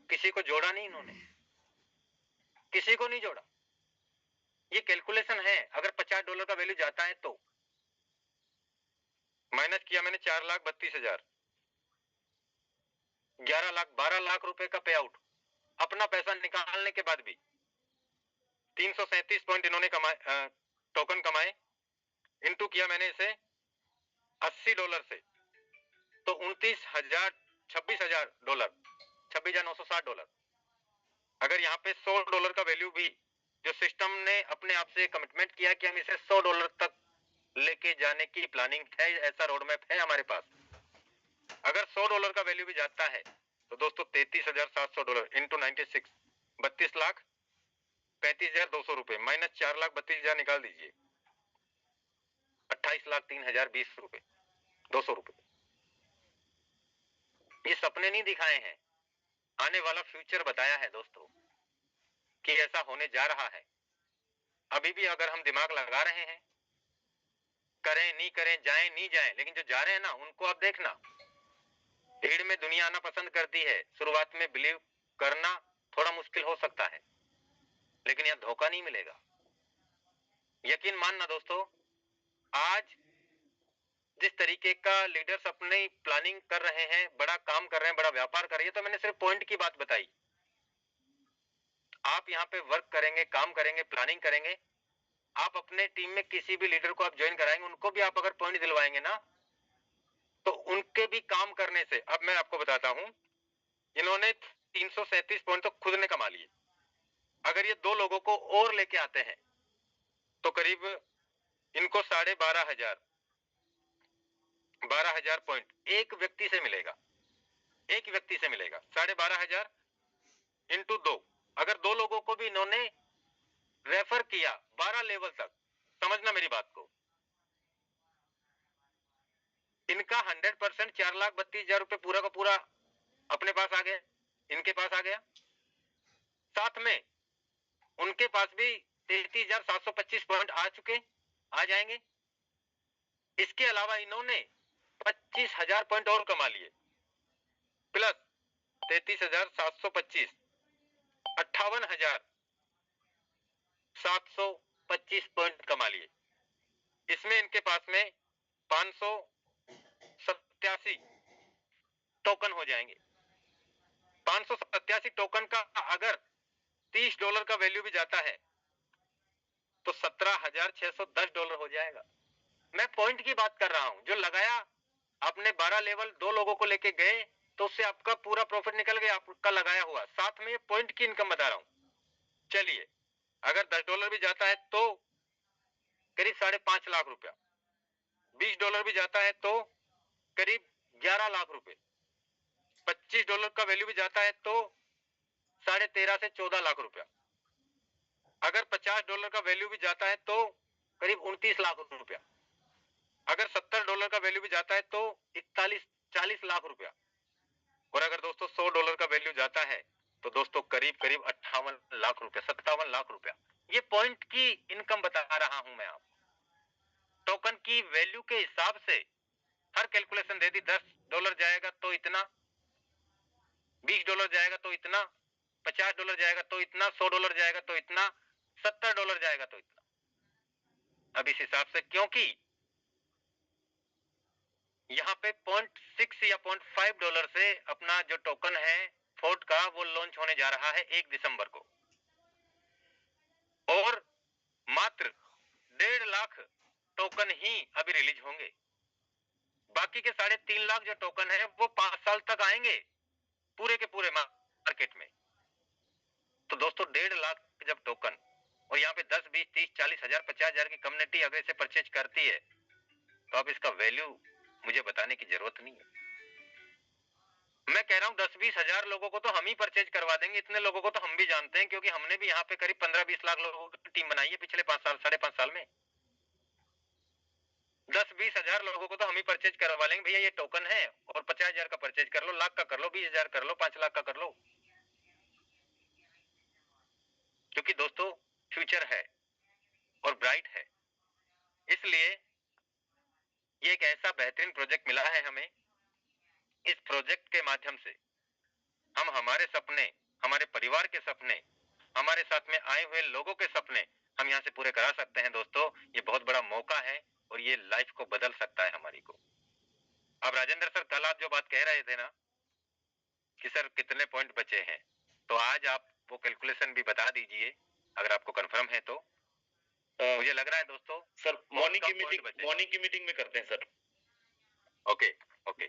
किसी को जोड़ा नहीं इन्होंने, किसी को नहीं जोड़ा। ये कैलकुलेशन है। अगर $50 का वैल्यू जाता है तो माइनस किया मैंने 4,32,000, 11 लाख, 12 लाख रुपए का पे आउट अपना पैसा निकालने के बाद भी। 337 पॉइंट इन्होंने कमाए, टोकन कमाए, इंटू किया मैंने इसे $80 से, तो $26,000, $26,960। अगर यहाँ पे $100 का वैल्यू भी, जो सिस्टम ने अपने आप से कमिटमेंट किया कि हम इसे $100 तक लेके जाने की प्लानिंग है, ऐसा रोड मैप है हमारे पास। अगर $100 का वैल्यू भी जाता है तो दोस्तों $33,700 इंटू 96, 32,35,200 रुपए, माइनस 4,32,000 निकाल दीजिए, 28,03,020 रुपए, 200 रुपए। ये सपने नहीं दिखाए हैं, आने वाला फ्यूचर बताया है दोस्तों कि ऐसा होने जा रहा है। अभी भी अगर हम दिमाग लगा रहे हैं, करें नहीं करें, जाएं नहीं जाएं, लेकिन जो जा रहे हैं ना, उनको आप देखना, भीड़ में दुनिया आना पसंद करती है। शुरुआत में बिलीव करना थोड़ा मुश्किल हो सकता है, लेकिन यहाँ धोखा नहीं मिलेगा। यकीन मानना दोस्तों, आज जिस तरीके का लीडर्स अपनी प्लानिंग कर रहे हैं, बड़ा काम कर रहे हैं, बड़ा व्यापार कर रहे हैं, तो मैंने सिर्फ पॉइंट की बात बताई। आप यहाँ पे वर्क करेंगे, काम करेंगे, प्लानिंग करेंगे, आप अपने टीम में किसी भी लीडर को आप ज्वाइन कराएंगे, उनको भी आप अगर पॉइंट दिलवाएंगे ना, तो उनके भी काम करने से, अब मैं आपको बताता हूं, इन्होंने 337 पॉइंट तो खुद ने कमा लिए। अगर ये 2 लोगों को और लेके आते हैं तो करीब इनको 12,500 पॉइंट एक व्यक्ति से मिलेगा। एक व्यक्ति से मिलेगा 12,500 इंटू 2। अगर 2 लोगों को भी इन्होंने रेफर किया 12 लेवल तक, समझना मेरी बात को, इनका 100% 4,32,000 रुपए पूरा का पूरा अपने पास आ गया, इनके पास आ गया। साथ में उनके पास भी 33,725 पॉइंट आ चुके, आ जाएंगे। इसके अलावा इन्होंने 25,000 पॉइंट और कमा लिए, प्लस 33,725 58,725 पॉइंट कमा लिए। इसमें इनके पास में 587 टोकन हो जाएंगे। 587 टोकन का अगर $30 का वैल्यू भी जाता है तो $17,610 हो जाएगा। मैं पॉइंट की बात कर रहा हूं, जो लगाया आपने 12 लेवल 2 लोगों को लेके गए तो उससे आपका पूरा प्रॉफिट निकल गया, आपका लगाया हुआ। साथ में पॉइंट की इनकम बता रहा हूं। चलिए, अगर $10 भी जाता है तो करीब 5.5 लाख रुपया, $20 भी जाता है तो करीब 11 लाख रुपए, $25 का वैल्यू भी जाता है तो 13.5 से 14 लाख रुपया, अगर $50 का वैल्यू भी जाता है तो करीब 29 लाख रुपया, अगर $70 का वैल्यू भी जाता है तो 40 लाख रुपया, और अगर दोस्तों $100 का वैल्यू जाता है तो दोस्तों करीब 58 लाख रुपया, 57 लाख रुपया। ये पॉइंट की इनकम बता रहा हूं मैं आपको। टोकन की वैल्यू के हिसाब से हर कैलकुलेशन दे दी। $10 जाएगा तो इतना, $20 जाएगा तो इतना, $50 जाएगा तो इतना, $100 जाएगा तो इतना, $70 जाएगा तो इतना। अब इस हिसाब से, क्योंकि यहाँ पे 0.6 या $0.5 से अपना जो टोकन है फोर्ट का वो लॉन्च होने जा रहा है 1 दिसंबर को, और मात्र 1.5 लाख टोकन ही अभी रिलीज होंगे। बाकी के 3.5 लाख जो टोकन है वो 5 साल तक आएंगे पूरे के पूरे मार्केट में। तो दोस्तों 1.5 लाख जब टोकन, और यहाँ पे 10, 20, 30, 40 हजार, 50 हजार की कम्युनिटी अगर इसे परचेज करती है तो अब इसका वैल्यू मुझे बताने की जरूरत नहीं है। मैं कह रहा हूं 10-20 हजार लोगों को तो हम ही परचेज करवा देंगे। इतने लोगों को तो हम भी जानते हैं, क्योंकि हमने भी यहाँ पे करीब 15-20 लाख लोगों की टीम बनाई है पिछले 5 साल, 5.5 साल में। 10-20 हजार लोगों को तो हम ही परचेज करवा लेंगे, भैया ये टोकन है, और 50 हजार का परचेज कर लो, लाख का कर लो, 20 हजार कर लो, 5 लाख का कर लो। क्योंकि दोस्तों फ्यूचर है और ब्राइट है, इसलिए ये एक ऐसा बेहतरीन प्रोजेक्ट मिला है हमें। इस प्रोजेक्ट के माध्यम से हम हमारे सपने, हमारे परिवार के सपने, हमारे साथ में आए हुए लोगों के सपने हम यहाँ से पूरे करा सकते हैं। दोस्तों ये बहुत बड़ा मौका है और ये लाइफ को बदल सकता है हमारी को। अब राजेंद्र सर, कल आप जो बात कह रहे थे ना कि सर कितने पॉइंट बचे हैं, तो आज आप वो कैलकुलेशन भी बता दीजिए अगर आपको कंफर्म है तो। मुझे लग रहा है दोस्तों सर मॉर्निंग की मीटिंग में करते हैं सर। ओके ओके,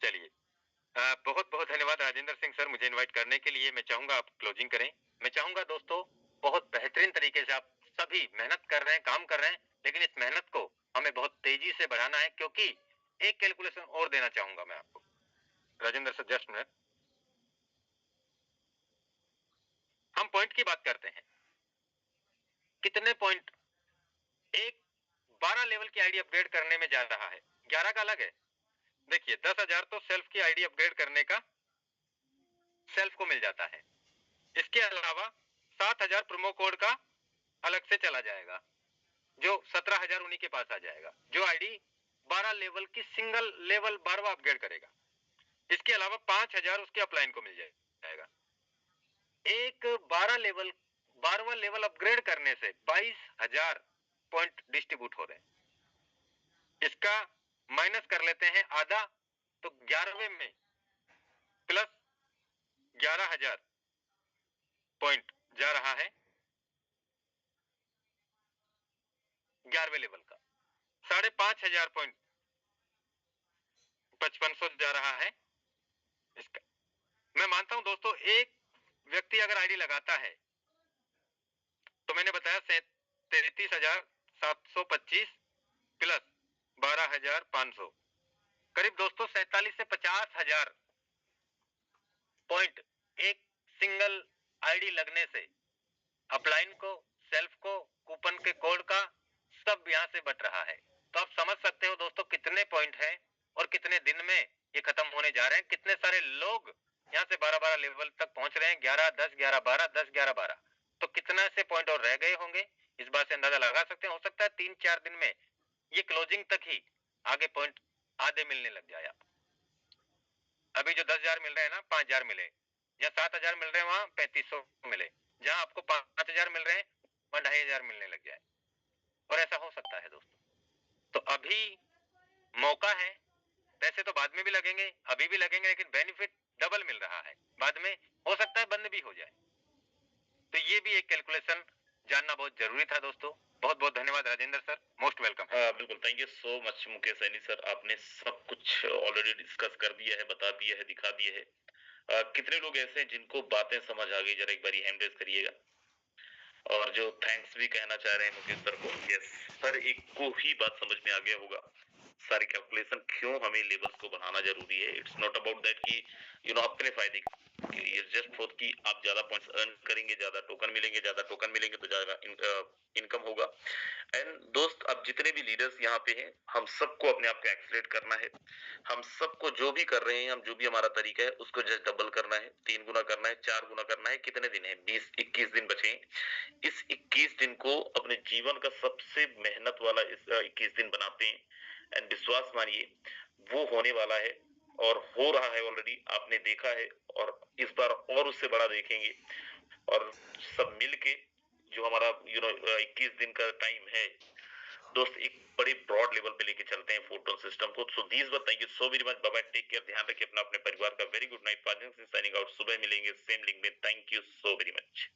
चलिए बहुत बहुत धन्यवाद राजेंद्र सिंह सर मुझे इनवाइट करने के लिए। मैं चाहूंगा आप क्लोजिंग करें। मैं चाहूंगा दोस्तों बहुत बेहतरीन तरीके से आप सभी मेहनत कर रहे हैं, काम कर रहे हैं, लेकिन इस मेहनत को हमें बहुत तेजी से बढ़ाना है, क्योंकि एक कैलकुलेशन और देना चाहूंगा मैं आपको। राजेंद्र सर जस्ट मिनट, हम पॉइंट की बात करते हैं। कितने पॉइंट एक 12 लेवल की आईडी अपग्रेड करने में जा रहा है, 11 का अलग है। देखिए 10,000 तो सेल्फ की आईडी अपग्रेड करने का सेल्फ को मिल जाता है। इसके अलावा 7,000 प्रोमो कोड का अलग से चला जाएगा, जो 17,000 उन्हीं के पास आ जाएगा, जो आईडी 12 लेवल की सिंगल लेवल 12वां अपग्रेड करेगा। इसके अलावा 5,000 उसके अपलाइन को मिल जाएगा। एक 12 12वां लेवल अपग्रेड करने से 22,000 पॉइंट डिस्ट्रीब्यूट हो रहे हैं। इसका माइनस कर लेते हैं आधा, तो 11वें में प्लस 11,000 पॉइंट जा रहा है 11वें लेवल का, 5,500 पॉइंट 5500 जा रहा है इसका। मैं मानता हूं दोस्तों, एक व्यक्ति अगर आईडी लगाता है तो मैंने बताया 33,725 प्लस 12,500, करीब दोस्तों 47 से 50,000 पॉइंट एक सिंगल आईडी लगने से अपलाइन को, सेल्फ को, कूपन के कोड का सब यहां से बट रहा है। तो आप समझ सकते हो दोस्तों कितने पॉइंट हैं और कितने दिन में ये खत्म होने जा रहे हैं। कितने सारे लोग यहाँ से 12-12 लेवल तक पहुंच रहे हैं, 11, 10, 11, 12, 10, 11, 12। तो कितना से पॉइंट और रह गए होंगे, इस बात से अंदाजा लगा सकते हैं। हो सकता है 3-4 दिन में ये क्लोजिंग तक ही आगे पॉइंट आधे मिलने लग जाए। आप अभी जो 10,000 मिल रहे हैं ना, 5,000 मिले, या 7,000 मिल रहे हैं वहां 3,500 मिले, जहां आपको 5,000 मिल रहे हैं वहां 2,500 मिलने लग जाए, और ऐसा हो सकता है दोस्तों। तो अभी मौका है, पैसे तो बाद में भी लगेंगे, अभी भी लगेंगे, लेकिन बेनिफिट डबल मिल रहा है। बाद में हो सकता है बंद भी हो जाए, तो ये भी एक कैलकुलेशन जानना बहुत जरूरी था दोस्तों। बहुत बहुत धन्यवाद राजेंद्र सर, मोस्ट वेलकम। बिल्कुल, thank you so much Mukesh Saini sir, आपने सब कुछ ऑलरेडी डिस्कस कर दिया है, बता दिया है, दिखा दिया है। कितने लोग ऐसे हैं जिनको बातें समझ आ गई, जरा एक बारी हैंड रेज करिएगा। और जो थैंक्स भी कहना चाह रहे हैं मुकेश सर को, यस सर, एक को ही बात समझ में आ गया होगा सारी कैलकुलेशन, क्यों हमें लेवल्स को बढ़ाना जरूरी है। इट्स नॉट अबाउट दैट कि अपने फायदे के लिए, जस्ट फॉर कि आप ज्यादा पॉइंट्स अर्न करेंगे, ज्यादा टोकन मिलेंगे तो ज्यादा इनकम होगा। एंड दोस्त, अब जितने भी लीडर्स यहाँ पे हैं, हम सबको अपने आप को एक्सीलरेट करना है। हम सबको जो भी कर रहे हैं, हम जो भी हमारा तरीका है उसको जस्ट डबल करना है, 3 गुना करना है, 4 गुना करना है। कितने दिन है? 20-21 दिन बचे हैं। इस 21 दिन को अपने जीवन का सबसे मेहनत वाला 21 दिन बनाते हैं। एंड विश्वास मानिए वो होने वाला है, और हो रहा है ऑलरेडी, आपने देखा है, और इस बार और उससे बड़ा देखेंगे। और सब मिलके जो हमारा 21 दिन का टाइम है दोस्त, एक बड़े ब्रॉड लेवल पे लेके चलते हैं फोटोन सिस्टम को। So these were, thank you so very much, bye bye, take care, ध्यान रखिए अपना, अपने परिवार का। Very good night, signing out. सुबह मिलेंगे सेम लिंक में। Thank you so very much.